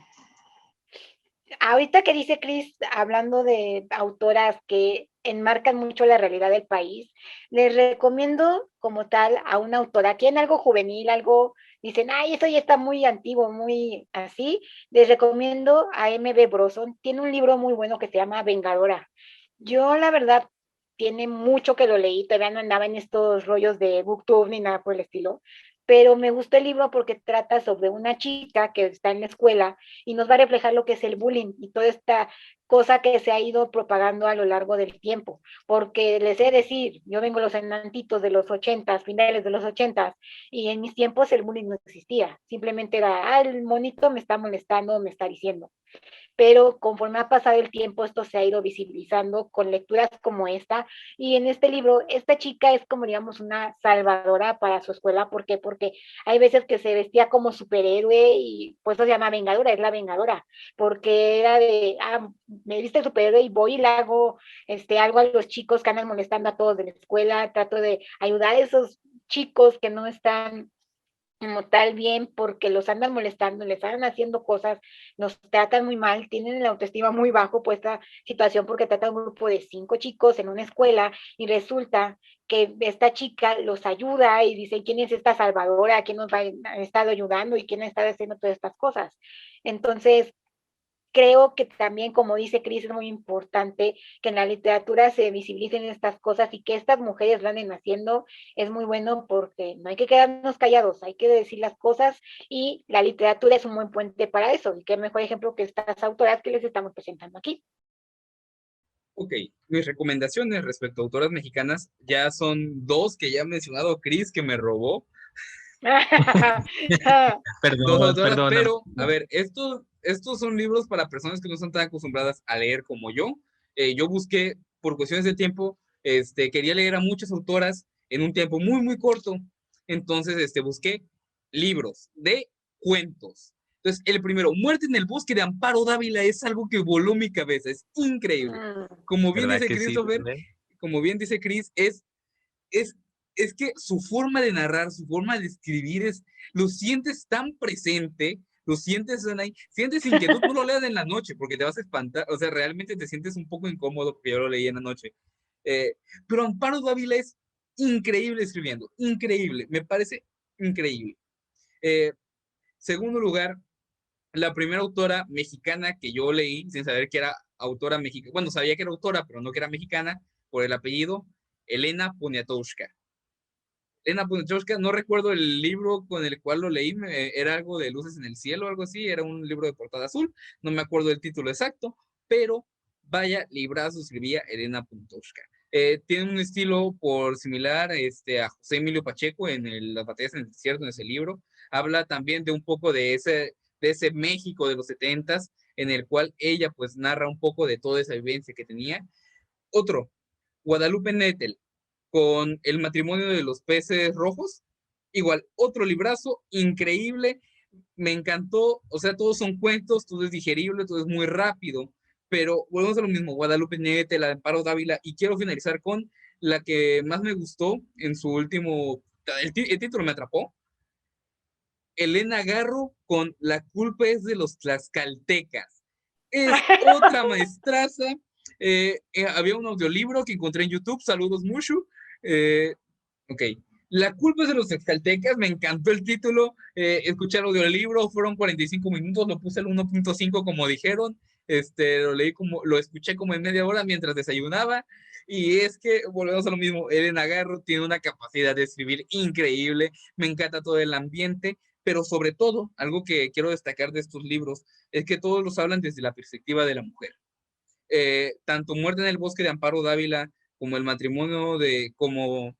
Ahorita que dice Cris, hablando de autoras que enmarcan mucho la realidad del país, les recomiendo como tal a una autora, quieren algo juvenil, algo, dicen, ay, eso ya está muy antiguo, muy así, les recomiendo a M.B. Bronson, tiene un libro muy bueno que se llama Vengadora. Yo, la verdad, tiene mucho que lo leí, todavía no andaba en estos rollos de booktube ni nada por el estilo, pero me gustó el libro porque trata sobre una chica que está en la escuela y nos va a reflejar lo que es el bullying y toda esta cosa que se ha ido propagando a lo largo del tiempo. Porque les he de decir, yo vengo de los enantitos de los 80, finales de los 80, y en mis tiempos el bullying no existía. Simplemente era, ah, el monito me está molestando, me está diciendo, pero conforme ha pasado el tiempo esto se ha ido visibilizando con lecturas como esta, y en este libro esta chica es como digamos una salvadora para su escuela. ¿Por qué? Porque hay veces que se vestía como superhéroe y pues eso se llama vengadora, es la vengadora, porque era de, ah, me viste superhéroe y voy y le hago algo a los chicos que andan molestando a todos de la escuela, trato de ayudar a esos chicos que no están como tal bien porque los andan molestando, les andan haciendo cosas, nos tratan muy mal, tienen la autoestima muy bajo por esta situación porque trata un grupo de 5 chicos en una escuela y resulta que esta chica los ayuda y dice, ¿quién es esta salvadora? ¿Quién nos ha estado ayudando y quién ha estado haciendo todas estas cosas? Entonces, creo que también, como dice Cris, es muy importante que en la literatura se visibilicen estas cosas y que estas mujeres lo anden haciendo. Es muy bueno porque no hay que quedarnos callados, hay que decir las cosas y la literatura es un buen puente para eso. Y qué mejor ejemplo que estas autoras que les estamos presentando aquí. Ok, mis recomendaciones respecto a autoras mexicanas ya son dos que ya ha mencionado Chris, que me robó. Dos Perdón, autoras, perdóname. pero a ver, estos son libros para personas que no están tan acostumbradas a leer como yo. Yo busqué, por cuestiones de tiempo, quería leer a muchas autoras en un tiempo muy, muy corto. Entonces, busqué libros de cuentos. Entonces, el primero, Muerte en el bosque de Amparo Dávila, es algo que voló mi cabeza, es increíble. Como bien ¿Verdad dice que sí? Christopher, como bien dice Chris, es, es que su forma de narrar, su forma de escribir lo sientes tan presente, lo sientes ahí, sientes inquietud, no lo leas en la noche porque te vas a espantar, o sea, realmente te sientes un poco incómodo porque yo lo leí en la noche. Eh, pero Amparo Dávila es increíble escribiendo, increíble, me parece increíble. Eh, Segundo lugar, la primera autora mexicana que yo leí, sin saber que era autora mexicana, bueno, sabía que era autora, pero no que era mexicana, por el apellido, Elena Poniatowska. Elena Poniatowska, no recuerdo el libro con el cual lo leí, era algo de Luces en el Cielo, algo así, era un libro de portada azul, no me acuerdo el título exacto, pero vaya librazo escribía Elena Poniatowska. Tiene un estilo por similar a José Emilio Pacheco en Las batallas en el desierto, en ese libro. Habla también de un poco de ese México de los 70s, en el cual ella pues narra un poco de toda esa vivencia que tenía. Otro, Guadalupe Nettel, con El matrimonio de los peces rojos. Igual, otro librazo increíble, me encantó, o sea, todos son cuentos, todo es digerible, todo es muy rápido, pero volvemos a lo mismo, Guadalupe Nettel, Amparo Dávila, y quiero finalizar con la que más me gustó en su último, el título me atrapó, Elena Garro con La culpa es de los tlaxcaltecas. Es otra maestraza. Había un audiolibro que encontré en YouTube, saludos mucho. Ok, La culpa es de los tlaxcaltecas, me encantó el título. Escuché el audiolibro, fueron 45 minutos, lo puse al 1.5 como dijeron. Lo escuché como en media hora mientras desayunaba. Y es que volvemos a lo mismo, Elena Garro tiene una capacidad de escribir increíble, me encanta todo el ambiente, pero sobre todo, algo que quiero destacar de estos libros es que todos los hablan desde la perspectiva de la mujer. tanto Muerte en el bosque de Amparo Dávila, como el matrimonio como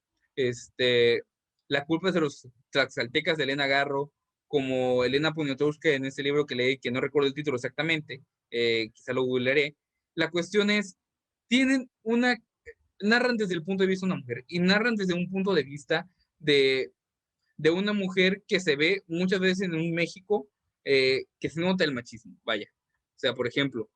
La culpa es de los tlaxcaltecas de Elena Garro, como Elena Poniatowska en este libro que leí, que no recuerdo el título exactamente, quizá lo googlearé. La cuestión es, narran desde el punto de vista de una mujer, y narran desde un punto de vista de, de una mujer que se ve muchas veces en un México que se nota el machismo, vaya. O sea, por ejemplo,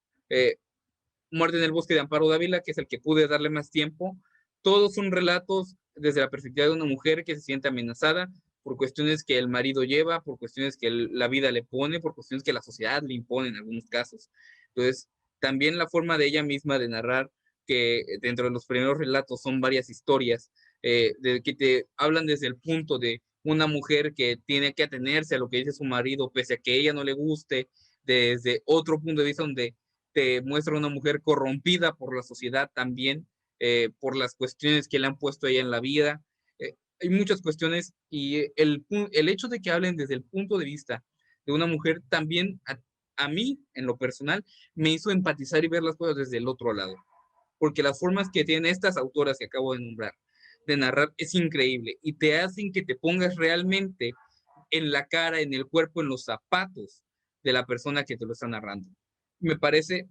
Muerte en el bosque de Amparo Dávila, que es el que pude darle más tiempo. Todos son relatos desde la perspectiva de una mujer que se siente amenazada por cuestiones que el marido lleva, por cuestiones que la vida le pone, por cuestiones que la sociedad le impone en algunos casos. Entonces, también la forma de ella misma de narrar, que dentro de los primeros relatos son varias historias, que te hablan desde el punto de una mujer que tiene que atenerse a lo que dice su marido, pese a que ella no le guste, desde otro punto de vista donde te muestra una mujer corrompida por la sociedad también, por las cuestiones que le han puesto a ella en la vida. Hay muchas cuestiones y el hecho de que hablen desde el punto de vista de una mujer también a mí, en lo personal, me hizo empatizar y ver las cosas desde el otro lado. Porque las formas que tienen estas autoras que acabo de nombrar de narrar es increíble y te hacen que te pongas realmente en la cara, en el cuerpo, en los zapatos de la persona que te lo está narrando. Me parece,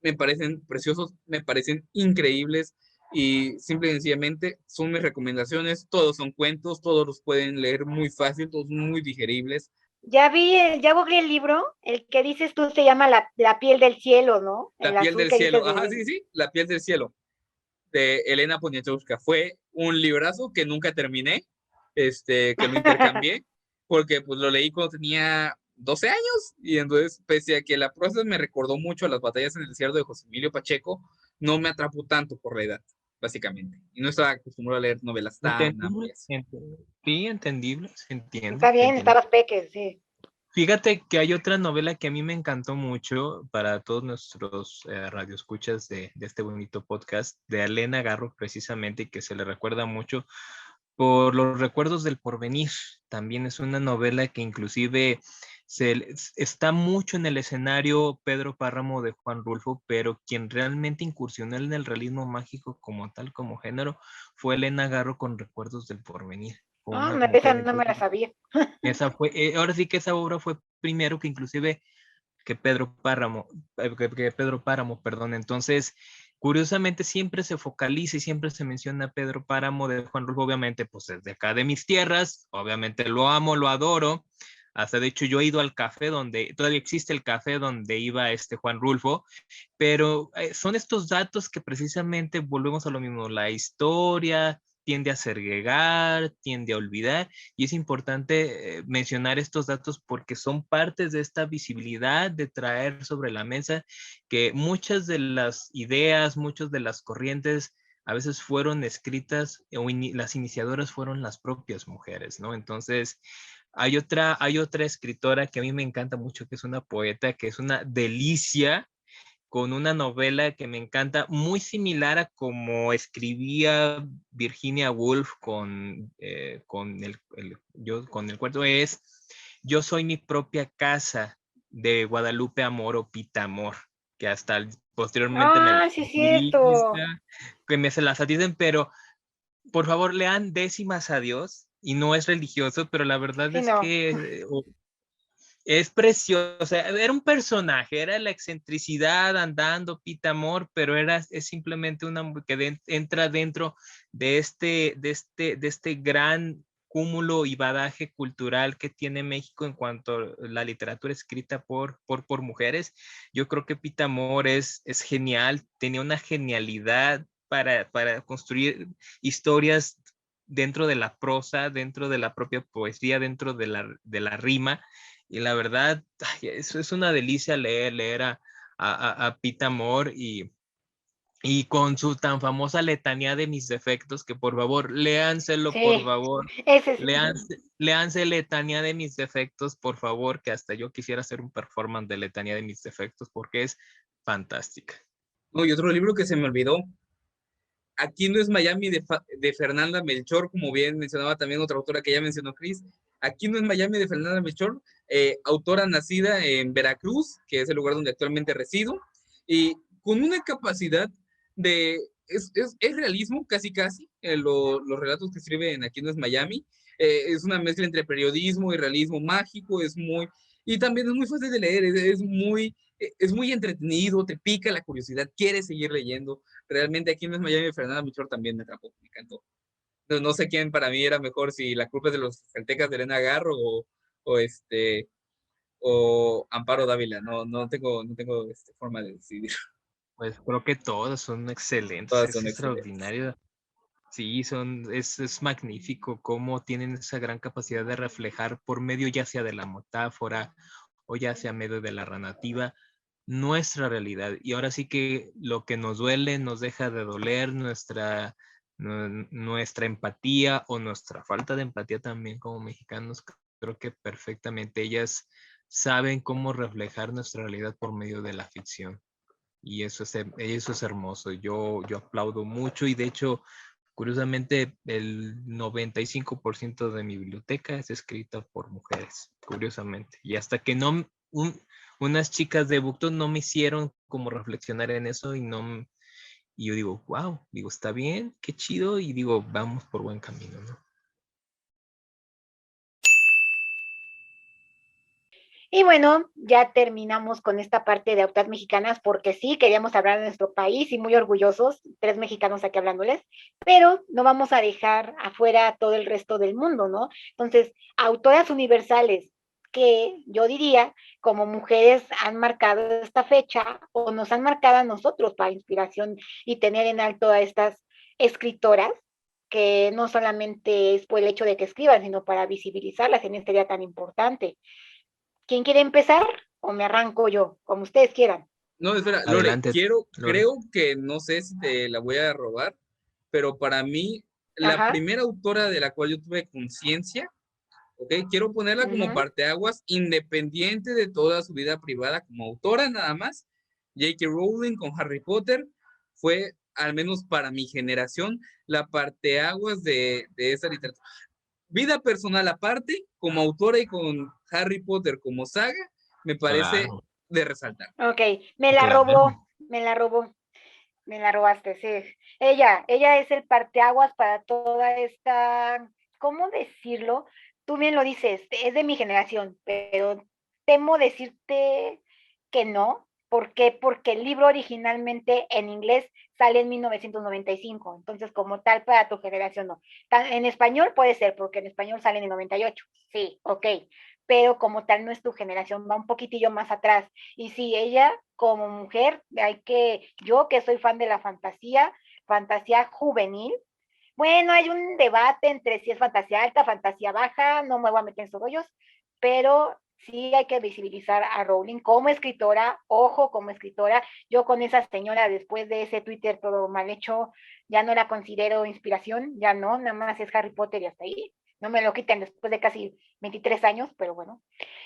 me parecen preciosos, me parecen increíbles y simple y sencillamente son mis recomendaciones. Todos son cuentos, todos los pueden leer muy fácil, todos muy digeribles. Ya googleé el libro, el que dices tú se llama La piel del cielo, ¿no? La El piel azul del que dices cielo, ajá, sí, sí, La piel del cielo, de Elena Poniatowska. Fue un librazo que nunca terminé, que lo intercambié, porque pues lo leí cuando tenía 12 años, y entonces, pese a que la prosa me recordó mucho a las batallas en el desierto de José Emilio Pacheco, no me atrapó tanto por la edad, básicamente. Y no estaba acostumbrado a leer novelas tan Entendible, amplias. sí, entendible, se entiende, Está se bien, entiende. estabas peques, sí. Fíjate que hay otra novela que a mí me encantó mucho para todos nuestros radioescuchas de este bonito podcast, de Elena Garro precisamente, y que se le recuerda mucho por Los recuerdos del porvenir. También es una novela que inclusive está mucho en el escenario Pedro Páramo de Juan Rulfo, pero quien realmente incursionó en el realismo mágico como tal, como género, fue Elena Garro con Recuerdos del porvenir. Con Ah, una esa mujer. no me la sabía. Esa fue, ahora sí que esa obra fue primero que inclusive que Pedro Páramo, que Pedro Páramo, perdón. Entonces, curiosamente siempre se focaliza y siempre se menciona a Pedro Páramo de Juan Rulfo, obviamente, pues es de acá de mis tierras, obviamente lo amo, lo adoro. Hasta de hecho yo he ido al café donde, todavía existe el café donde iba Juan Rulfo, pero son estos datos que precisamente volvemos a lo mismo, la historia tiende a segregar, tiende a olvidar, y es importante mencionar estos datos porque son partes de esta visibilidad de traer sobre la mesa que muchas de las ideas, muchas de las corrientes a veces fueron escritas o las iniciadoras fueron las propias mujeres, ¿no? Entonces, hay otra escritora que a mí me encanta mucho, que es una poeta, que es una delicia, con una novela que me encanta, muy similar a como escribía Virginia Woolf con el cuento, es Yo soy mi propia casa, de Guadalupe Amor Pita Amor, que hasta posteriormente me la Ah, sí, es cierto. que me se las dicen, pero por favor lean Décimas a Dios, y no es religioso, pero la verdad Sí, es no. que es preciosa, era un personaje, era la excentricidad andando, Pita Amor, pero es simplemente una que entra dentro de este gran cúmulo y badaje cultural que tiene México en cuanto a la literatura escrita por mujeres. Yo creo que Pita Amor es genial, tenía una genialidad para construir historias dentro de la prosa, dentro de la propia poesía, dentro de la rima. Y la verdad, eso es una delicia leer a Pita Amor y con su tan famosa letanía de mis defectos, que por favor, léanselo, por Sí, favor, ese es. léanse letanía de mis defectos, por favor, que hasta yo quisiera hacer un performance de letanía de mis defectos, porque es fantástica. No, y otro libro que se me olvidó, Aquí no es Miami de Fernanda Melchor, como bien mencionaba también otra autora que ya mencionó Cris. Aquí no es Miami de Fernanda Melchor, autora nacida en Veracruz, que es el lugar donde actualmente resido. Y con una capacidad de, es realismo casi casi, los relatos que escriben Aquí no es Miami, es una mezcla entre periodismo y realismo mágico, y también es muy fácil de leer, es muy entretenido, te pica la curiosidad, quieres seguir leyendo. Realmente Aquí no es Miami, Fernanda Melchor también me atrapó, me encantó. No sé quién para mí era mejor, si La culpa es de los Aztecas de Elena Garro o o Amparo Dávila. No tengo forma de decidir. Pues creo que todas son excelentes, Todas es son excelentes. extraordinario. Sí, es magnífico cómo tienen esa gran capacidad de reflejar por medio ya sea de la metáfora o ya sea medio de la narrativa nuestra realidad. Y ahora sí que lo que nos duele nos deja de doler, nuestra empatía o nuestra falta de empatía también como mexicanos. Creo que perfectamente ellas saben cómo reflejar nuestra realidad por medio de la ficción. Y eso es hermoso. Yo aplaudo mucho y de hecho, curiosamente, el 95% de mi biblioteca es escrita por mujeres, curiosamente. Y hasta que unas chicas de Booktube no me hicieron como reflexionar en eso y yo digo, wow, digo, está bien, qué chido, y digo, vamos por buen camino, ¿no? Y bueno, ya terminamos con esta parte de autoras mexicanas porque sí, queríamos hablar de nuestro país y muy orgullosos, 3 mexicanos aquí hablándoles, pero no vamos a dejar afuera todo el resto del mundo, ¿no? Entonces, autoras universales que yo diría como mujeres han marcado esta fecha o nos han marcado a nosotros para inspiración y tener en alto a estas escritoras que no solamente es por el hecho de que escriban, sino para visibilizarlas en este día tan importante. ¿Quién quiere empezar? ¿O me arranco yo? Como ustedes quieran. No, espera, Lore, Adelante, Lore. creo que no sé si te la voy a robar, pero para mí, la Ajá. primera autora de la cual yo tuve conciencia, ¿ok? Quiero ponerla como Uh-huh. parteaguas, independiente de toda su vida privada como autora nada más. J.K. Rowling con Harry Potter fue, al menos para mi generación, la parteaguas de esa literatura. Vida personal aparte, como autora y con Harry Potter como saga, me parece Claro, de resaltar. Ok, me la claro. robó, me la robó, me la robaste, sí. Ella es el parteaguas para toda esta, ¿cómo decirlo? Tú bien lo dices, es de mi generación, pero temo decirte que no. ¿Por qué? Porque el libro originalmente en inglés sale en 1995, entonces como tal para tu generación no. En español puede ser, porque en español sale en el 98, sí, ok, pero como tal no es tu generación, va un poquitillo más atrás. Y sí, ella como mujer, yo que soy fan de la fantasía juvenil, bueno, hay un debate entre si es fantasía alta, fantasía baja, no me voy a meter en esos rollos, pero sí hay que visibilizar a Rowling como escritora, ojo, como escritora. Yo con esa señora, después de ese Twitter todo mal hecho, ya no la considero inspiración, ya no, nada más es Harry Potter y hasta ahí. No me lo quiten después de casi 23 años, pero bueno.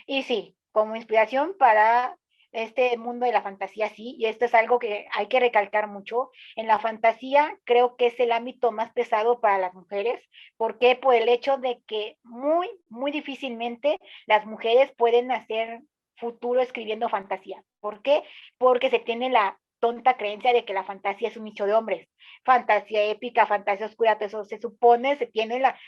Y sí, como inspiración para este mundo de la fantasía, sí, y esto es algo que hay que recalcar mucho. En la fantasía creo que es el ámbito más pesado para las mujeres. ¿Por qué? Por el hecho de que muy, muy difícilmente las mujeres pueden hacer futuro escribiendo fantasía. ¿Por qué? Porque se tiene la tonta creencia de que la fantasía es un nicho de hombres. Fantasía épica, fantasía oscura, todo eso se supone, se tiene la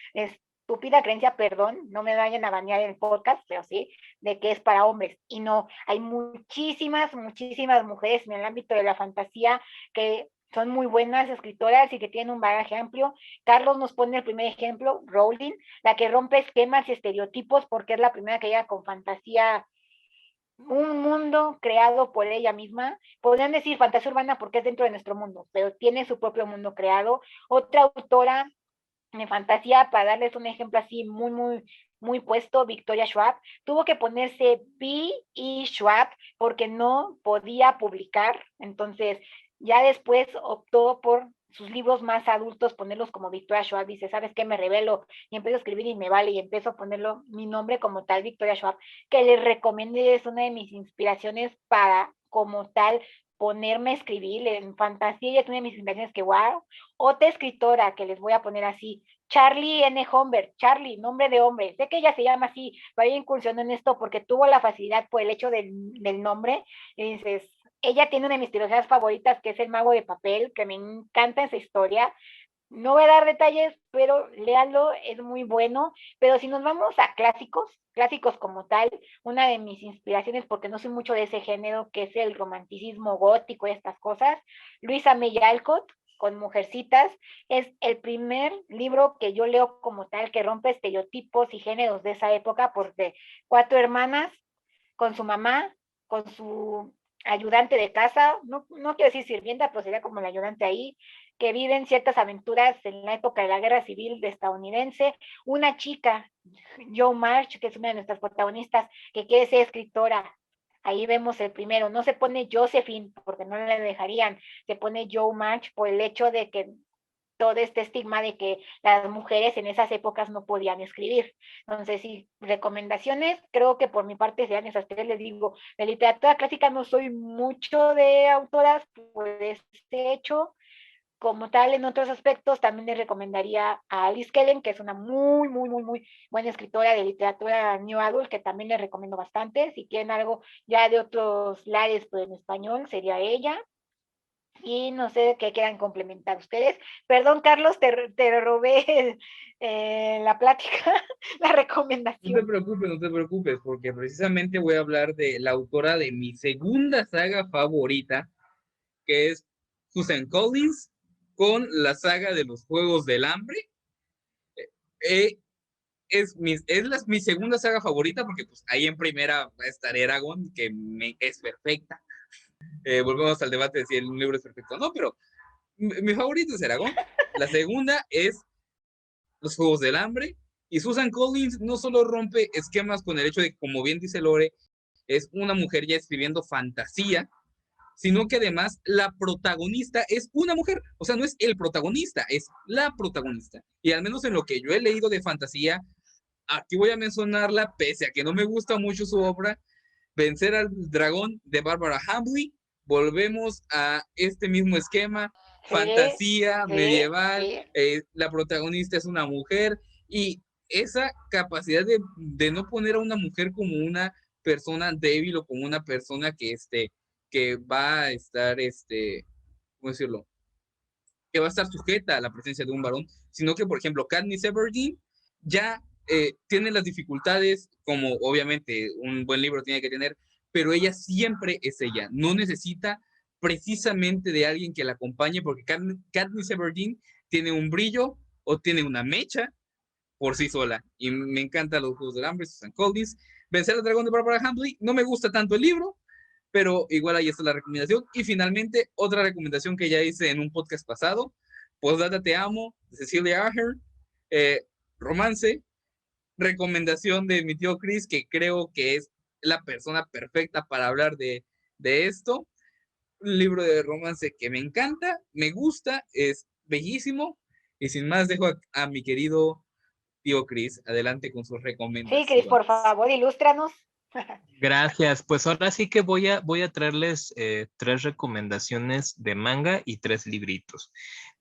estúpida creencia, perdón, no me vayan a banear en el podcast, pero sí, de que es para hombres. Y no, hay muchísimas, muchísimas mujeres en el ámbito de la fantasía que son muy buenas escritoras y que tienen un bagaje amplio. Carlos nos pone el primer ejemplo, Rowling, la que rompe esquemas y estereotipos porque es la primera que llega con fantasía, un mundo creado por ella misma. Podrían decir fantasía urbana porque es dentro de nuestro mundo, pero tiene su propio mundo creado. Otra autora de fantasía, para darles un ejemplo así muy, muy, muy puesto, Victoria Schwab, tuvo que ponerse B. E. Schwab porque no podía publicar, entonces ya después optó por sus libros más adultos, ponerlos como Victoria Schwab, dice, ¿sabes qué? Me revelo y empiezo a escribir y me vale, y empiezo a ponerlo mi nombre como tal, Victoria Schwab, que les recomiendo, es una de mis inspiraciones para como tal ponerme a escribir en fantasía, y es una de mis inspiraciones que, wow. Otra escritora que les voy a poner así, Charlie N. Humbert, Charlie, nombre de hombre. Sé que ella se llama así, pero ella incursionó en esto porque tuvo la facilidad por el hecho del nombre. Y dices, ella tiene una de mis trilogías favoritas, que es El Mago de Papel, que me encanta esa historia. No voy a dar detalles, pero léalo, es muy bueno. Pero si nos vamos a clásicos, clásicos como tal, una de mis inspiraciones, porque no soy mucho de ese género, que es el romanticismo gótico y estas cosas, Luisa May Alcott, con Mujercitas, es el primer libro que yo leo como tal, que rompe estereotipos y géneros de esa época, porque 4 hermanas con su mamá, con su ayudante de casa, no quiero decir sirvienta, pero sería como la ayudante ahí, que viven ciertas aventuras en la época de la guerra civil estadounidense. Una chica, Jo March, que es una de nuestras protagonistas, que quiere ser escritora. Ahí vemos el primero. No se pone Josephine porque no le dejarían, se pone Jo March por el hecho de que todo este estigma de que las mujeres en esas épocas no podían escribir. Entonces, sí, recomendaciones, creo que por mi parte sean esas tres. Les digo, de literatura clásica no soy mucho de autoras por este hecho. Como tal, en otros aspectos, también les recomendaría a Alice Kellen, que es una muy buena escritora de literatura New Adult, que también les recomiendo bastante. Si quieren algo ya de otros lares, pero en español, sería ella. Y no sé qué quieran complementar ustedes. Perdón, Carlos, te robé la plática, la No te recomendación. preocupes, no te preocupes, porque precisamente voy a hablar de la autora de mi segunda saga favorita, que es Susan Collins, con la saga de los Juegos del Hambre. Eh, mi segunda saga favorita, porque pues ahí en primera va a estar Eragon, que es perfecta. Volvemos al debate de si el libro es perfecto o no, pero mi favorito es Eragon. La segunda es Los Juegos del Hambre. Y Susan Collins no solo rompe esquemas con el hecho de, como bien dice Lore, es una mujer ya escribiendo fantasía, sino que además la protagonista es una mujer. O sea, no es el protagonista, es la protagonista. Y al menos en lo que yo he leído de fantasía, aquí voy a mencionarla, pese a que no me gusta mucho su obra, Vencer al Dragón de Barbara Hambly. Volvemos a este mismo esquema, Sí, fantasía sí, medieval, sí. la protagonista es una mujer y esa capacidad de no poner a una mujer como una persona débil o como una persona que va a estar, ¿cómo decirlo? Que va a estar sujeta a la presencia de un varón, sino que, por ejemplo, Katniss Everdeen ya tiene las dificultades, como obviamente un buen libro tiene que tener, pero ella siempre es ella, no necesita precisamente de alguien que la acompañe, porque Katniss Everdeen tiene un brillo o tiene una mecha por sí sola, y me encantan los Juegos del Hambre, Susan Collins. Vencer al Dragón de Barbara Hambly, no me gusta tanto el libro, pero igual ahí está la recomendación. Y finalmente, otra recomendación que ya hice en un podcast pasado, Postdata Te Amo, de Cecilia Ahern, romance, recomendación de mi tío Chris, que creo que es la persona perfecta para hablar de esto. Un libro de romance que me encanta, me gusta, es bellísimo. Y sin más, dejo a mi querido tío Chris adelante con sus Sí, Cris, por recomendaciones. favor, ilústranos. Gracias. Pues ahora sí que voy a traerles 3 recomendaciones de manga y 3 libritos.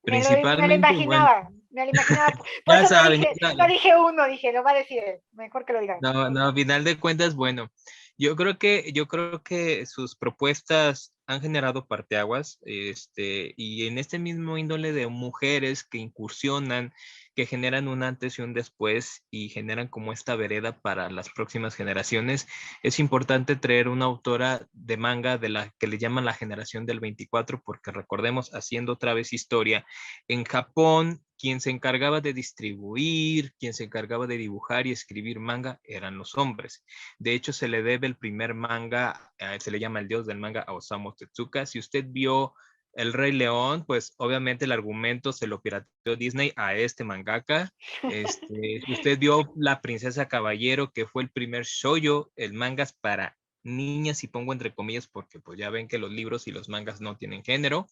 Me lo Principalmente, bueno, imaginaba, me lo imaginaba. Por ya eso saben, ya no saben. dije uno, dije, lo va a decir él. Mejor que lo digan. No, no, a final de cuentas, bueno, yo creo que sus propuestas han generado parteaguas, y en este mismo índole de mujeres que incursionan, que generan un antes y un después y generan como esta vereda para las próximas generaciones, es importante traer una autora de manga de la que le llaman la generación del 24, porque recordemos, haciendo otra vez historia, en Japón, quien se encargaba de distribuir, quien se encargaba de dibujar y escribir manga eran los hombres. De hecho, se le debe el primer manga, se le llama el dios del manga a Osamu Tezuka. Si usted vio El Rey León, pues obviamente el argumento se lo pirateó Disney a este mangaka. Si usted vio La Princesa Caballero, que fue el primer shoujo, el mangas para niñas, y pongo entre comillas porque pues ya ven que los libros y los mangas no tienen género.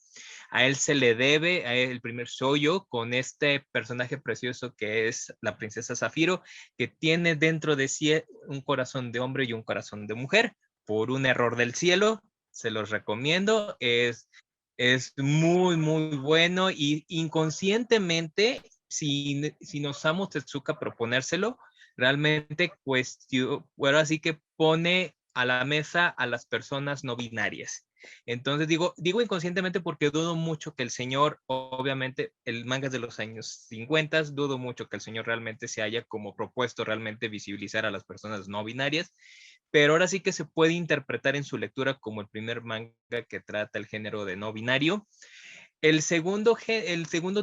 A él se le debe a él el primer shoujo con este personaje precioso que es la princesa Zafiro, que tiene dentro de sí un corazón de hombre y un corazón de mujer. Por un error del cielo, se los recomiendo. Es muy bueno y inconscientemente, sin Osamu Tezuka proponérselo, realmente bueno, así que pone a la mesa a las personas no binarias. Entonces digo inconscientemente porque dudo mucho que el señor, obviamente el manga es de los años 50, dudo mucho que el señor realmente se haya como propuesto realmente visibilizar a las personas no binarias, pero ahora sí que se puede interpretar en su lectura como el primer manga que trata el género de no binario. El segundo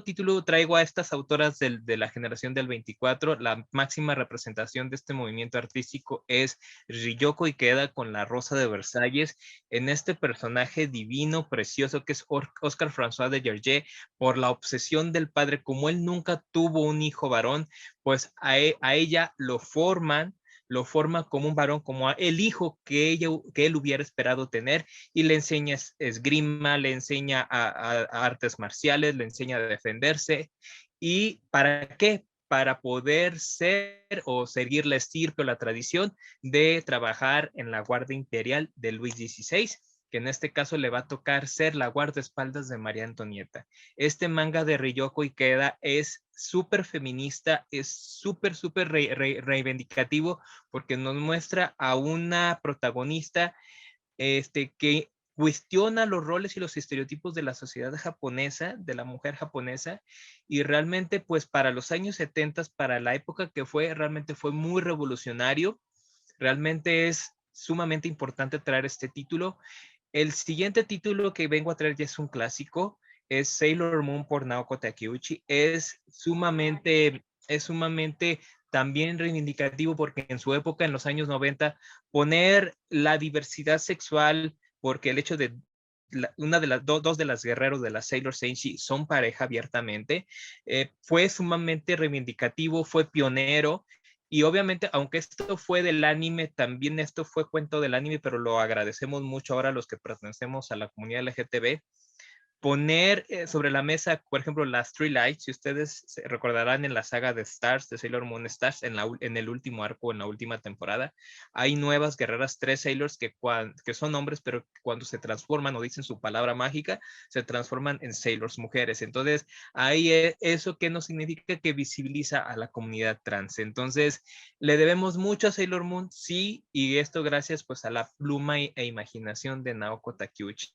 título traigo a estas autoras de la generación del 24. La máxima representación de este movimiento artístico es Ryoko Ikeda con La Rosa de Versalles, en este personaje divino, precioso, que es Oscar François de Gergé, por la obsesión del padre. Como él nunca tuvo un hijo varón, pues a ella lo forma como un varón, como el hijo que él hubiera esperado tener, y le enseña esgrima, le enseña a artes marciales, le enseña a defenderse. ¿Y para qué? Para poder ser o seguir la estirpe o la tradición de trabajar en la Guardia Imperial de Luis XVI, que en este caso le va a tocar ser la guardaespaldas de María Antonieta. Este manga de Ryoko Ikeda es súper feminista, es súper reivindicativo, porque nos muestra a una protagonista que cuestiona los roles y los estereotipos de la sociedad japonesa, de la mujer japonesa, y realmente pues para los años 70, para la época que fue, realmente fue muy revolucionario. Realmente es sumamente importante traer este título. El siguiente título que vengo a traer ya es un clásico, es Sailor Moon por Naoko Takeuchi. Es sumamente también reivindicativo, porque en su época, en los años 90, poner la diversidad sexual, porque el hecho de una de las dos de las guerreros de la Sailor Senshi son pareja abiertamente, fue sumamente reivindicativo, fue pionero. Y obviamente, aunque esto fue del anime, también esto fue cuento del anime, pero lo agradecemos mucho ahora los que pertenecemos a la comunidad LGTB, poner sobre la mesa, por ejemplo, las Three Lights. Si ustedes se recordarán en la saga de Stars, de Sailor Moon Stars, en el último arco, en la última temporada, hay nuevas guerreras, 3 Sailors que son hombres, pero cuando se transforman o dicen su palabra mágica, se transforman en Sailors mujeres. Entonces, ahí eso que nos significa que visibiliza a la comunidad trans. Entonces, le debemos mucho a Sailor Moon, sí, y esto gracias pues a la pluma e imaginación de Naoko Takeuchi.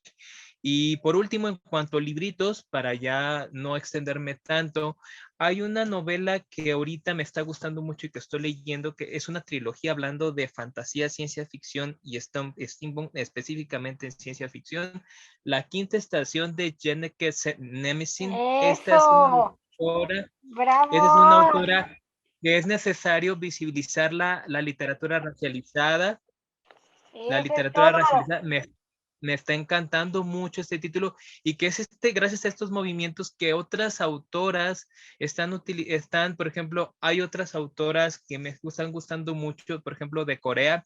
Y por último, en cuanto a libritos, para ya no extenderme tanto, hay una novela que ahorita me está gustando mucho y que estoy leyendo, que es una trilogía hablando de fantasía, ciencia ficción y steampunk, específicamente en ciencia ficción. La quinta estación de Jenneke Nemesin. Esta es una Eso, autora, esta es una bravo. autora que es necesario visibilizar la literatura racializada. La Eso es literatura todo. racializada me está encantando mucho este título, y que es gracias a estos movimientos que otras autoras están, por ejemplo, hay otras autoras que me están gustando mucho, por ejemplo, de Corea.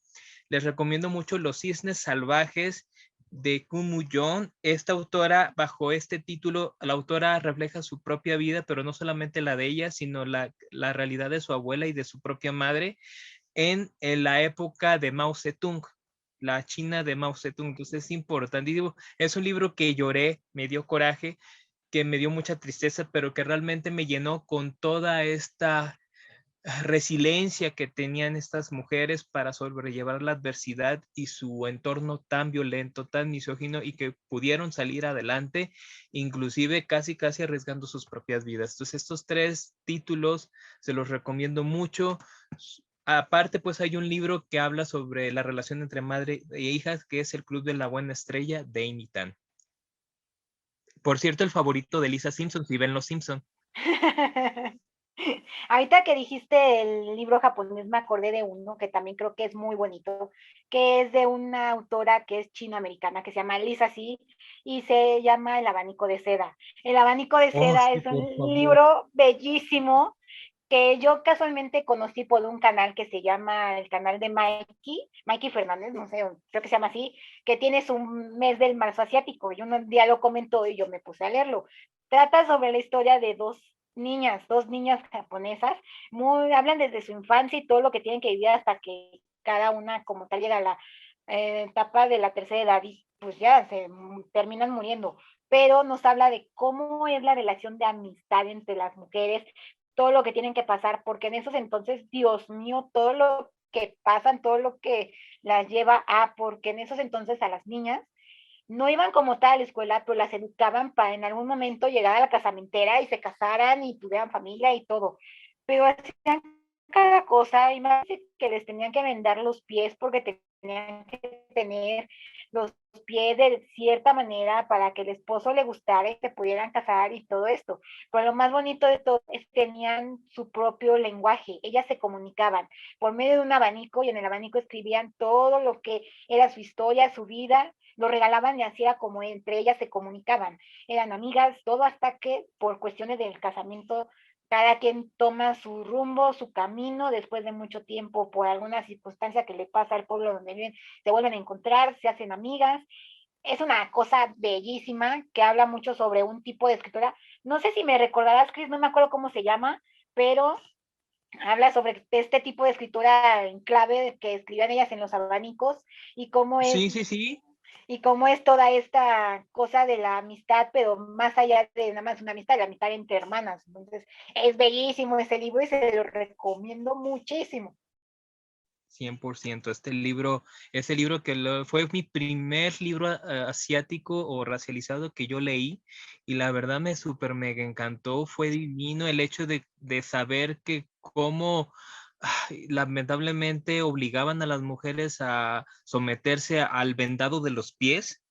Les recomiendo mucho Los Cisnes Salvajes de Kun Mu-yeon. Esta autora, bajo este título, la autora refleja su propia vida, pero no solamente la de ella, sino la realidad de su abuela y de su propia madre en la época de Mao Zedong, la China de Mao Zedong. Entonces es importantísimo. Es un libro que lloré, me dio coraje, que me dio mucha tristeza, pero que realmente me llenó con toda esta resiliencia que tenían estas mujeres para sobrellevar la adversidad y su entorno tan violento, tan misógino, y que pudieron salir adelante, inclusive casi arriesgando sus propias vidas. Entonces estos 3 títulos se los recomiendo mucho. Aparte, pues hay un libro que habla sobre la relación entre madre e hijas, que es El Club de la Buena Estrella de Amy Tan. Por cierto, el favorito de Lisa Simpson, si ven Los Simpson. Ahorita que dijiste el libro japonés, me acordé de uno que también creo que es muy bonito, que es de una autora que es chino-americana, que se llama Lisa Si, y se llama El abanico de seda. El abanico de Oh, seda sí, es un por favor. libro bellísimo que yo casualmente conocí por un canal que se llama el canal de Mikey Fernández, no sé, creo que se llama así, que tiene su mes del marzo asiático, y un día lo comentó y yo me puse a leerlo. Trata sobre la historia de dos niñas japonesas, hablan desde su infancia y todo lo que tienen que vivir hasta que cada una como tal llega a la etapa de la tercera edad y pues ya se terminan muriendo, pero nos habla de cómo es la relación de amistad entre las mujeres, todo lo que tienen que pasar, porque en esos entonces, Dios mío, todo lo que pasan, todo lo que las lleva a, porque en esos entonces a las niñas no iban como tal a la escuela, pero las educaban para en algún momento llegar a la casamentera y se casaran y tuvieran familia y todo. Pero hacían cada cosa, imagínate que les tenían que vendar los pies porque tenían que tener los pies de cierta manera para que el esposo le gustara y se pudieran casar y todo esto. Pero lo más bonito de todo es que tenían su propio lenguaje, ellas se comunicaban por medio de un abanico y en el abanico escribían todo lo que era su historia, su vida, lo regalaban y así era como entre ellas se comunicaban. Eran amigas, todo hasta que por cuestiones del casamiento cada quien toma su rumbo, su camino, después de mucho tiempo, por alguna circunstancia que le pasa al pueblo donde viven, se vuelven a encontrar, se hacen amigas. Es una cosa bellísima que habla mucho sobre un tipo de escritura. No sé si me recordarás, Chris, no me acuerdo cómo se llama, pero habla sobre este tipo de escritura en clave que escribían ellas en los abanicos y cómo es Sí, sí, sí. y cómo es toda esta cosa de la amistad, pero más allá de nada más una amistad, la amistad entre hermanas. Entonces, es bellísimo ese libro y se lo recomiendo muchísimo. 100%. Ese libro fue mi primer libro asiático o racializado que yo leí y la verdad me súper mega encantó. Fue divino el hecho de saber que cómo lamentablemente obligaban a las mujeres a someterse al vendado de los pies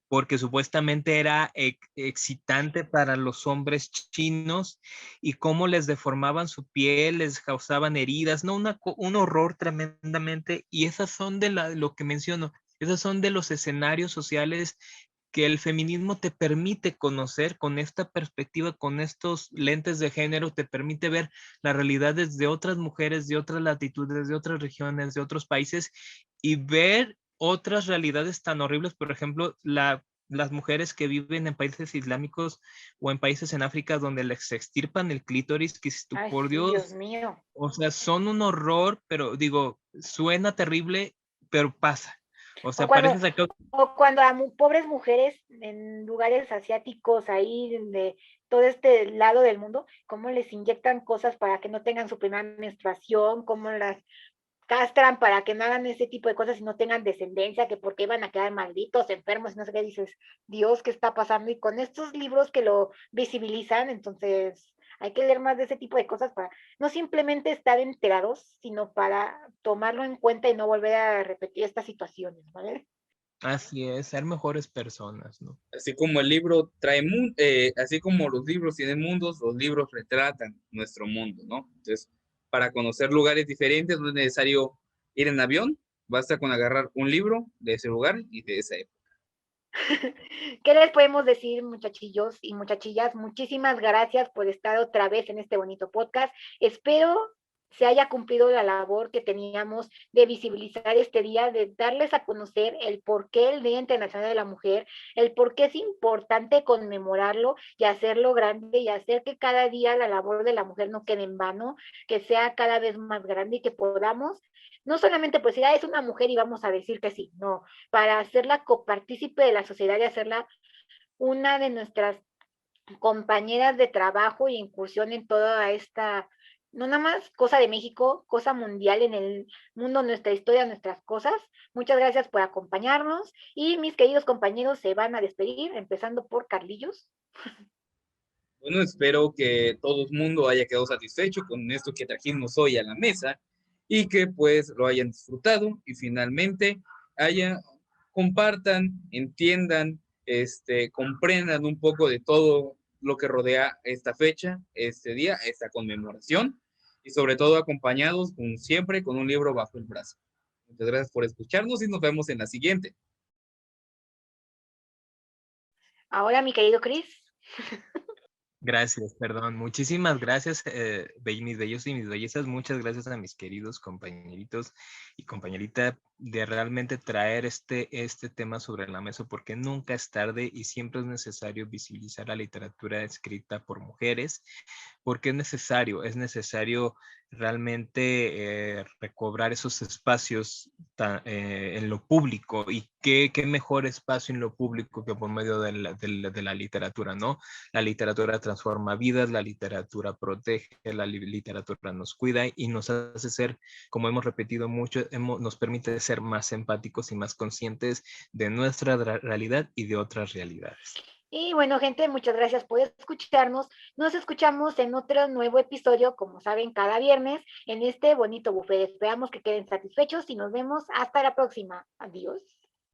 porque supuestamente era excitante para los hombres chinos y cómo les deformaban su piel, les causaban heridas, no, un horror tremendamente. Y esas son lo que menciono, esos son de los escenarios sociales que el feminismo te permite conocer con esta perspectiva, con estos lentes de género, te permite ver la realidad desde otras mujeres, de otras latitudes, de otras regiones, de otros países y ver otras realidades tan horribles, por ejemplo, las mujeres que viven en países islámicos o en países en África donde les extirpan el clítoris, que Ay, por sí, Dios Dios, mío. o sea, son un horror, pero digo, suena terrible, pero pasa. O O sea, cuando, parece sacado. o cuando a pobres mujeres en lugares asiáticos, ahí de todo este lado del mundo, cómo les inyectan cosas para que no tengan su primera menstruación, cómo las castran para que no hagan ese tipo de cosas y no tengan descendencia, que porque iban a quedar malditos, enfermos, y no sé qué dices, Dios, ¿qué está pasando? Y con estos libros que lo visibilizan, entonces hay que leer más de ese tipo de cosas para no simplemente estar enterados, sino para tomarlo en cuenta y no volver a repetir estas situaciones, ¿vale? Así es, ser mejores personas, ¿no? Así como el libro así como los libros tienen mundos, los libros retratan nuestro mundo, ¿no? Entonces, para conocer lugares diferentes no es necesario ir en avión, basta con agarrar un libro de ese lugar y de esa época. ¿Qué les podemos decir, muchachillos y muchachillas? Muchísimas gracias por estar otra vez en este bonito podcast. Espero se haya cumplido la labor que teníamos de visibilizar este día, de darles a conocer el por qué el Día Internacional de la Mujer, el por qué es importante conmemorarlo y hacerlo grande y hacer que cada día la labor de la mujer no quede en vano, que sea cada vez más grande y que podamos, no solamente pues decir, es una mujer y vamos a decir que sí, no, para hacerla copartícipe de la sociedad y hacerla una de nuestras compañeras de trabajo y incursión en toda esta, no nada más cosa de México, cosa mundial en el mundo, nuestra historia, nuestras cosas. Muchas gracias por acompañarnos y mis queridos compañeros se van a despedir, empezando por Carlillos. Bueno, espero que todo el mundo haya quedado satisfecho con esto que trajimos hoy a la mesa y que pues lo hayan disfrutado y finalmente compartan, entiendan, comprendan un poco de todo lo que rodea esta fecha, este día, esta conmemoración y sobre todo acompañados, como siempre, con un libro bajo el brazo. Muchas gracias por escucharnos y nos vemos en la siguiente. Ahora, mi querido Chris. Gracias, perdón. Muchísimas gracias, mis bellos y mis bellezas. Muchas gracias a mis queridos compañeritos y compañerita de realmente traer este tema sobre la mesa porque nunca es tarde y siempre es necesario visibilizar la literatura escrita por mujeres porque es necesario realmente recobrar esos espacios en lo público, y qué mejor espacio en lo público que por medio de la literatura, ¿no? La literatura transforma vidas, la literatura protege, la literatura nos cuida y nos hace ser, como hemos repetido mucho, nos permite ser más empáticos y más conscientes de nuestra realidad y de otras realidades. Y bueno, gente, muchas gracias por escucharnos. Nos escuchamos en otro nuevo episodio, como saben, cada viernes en este bonito buffet. Esperamos que queden satisfechos y nos vemos hasta la próxima. Adiós.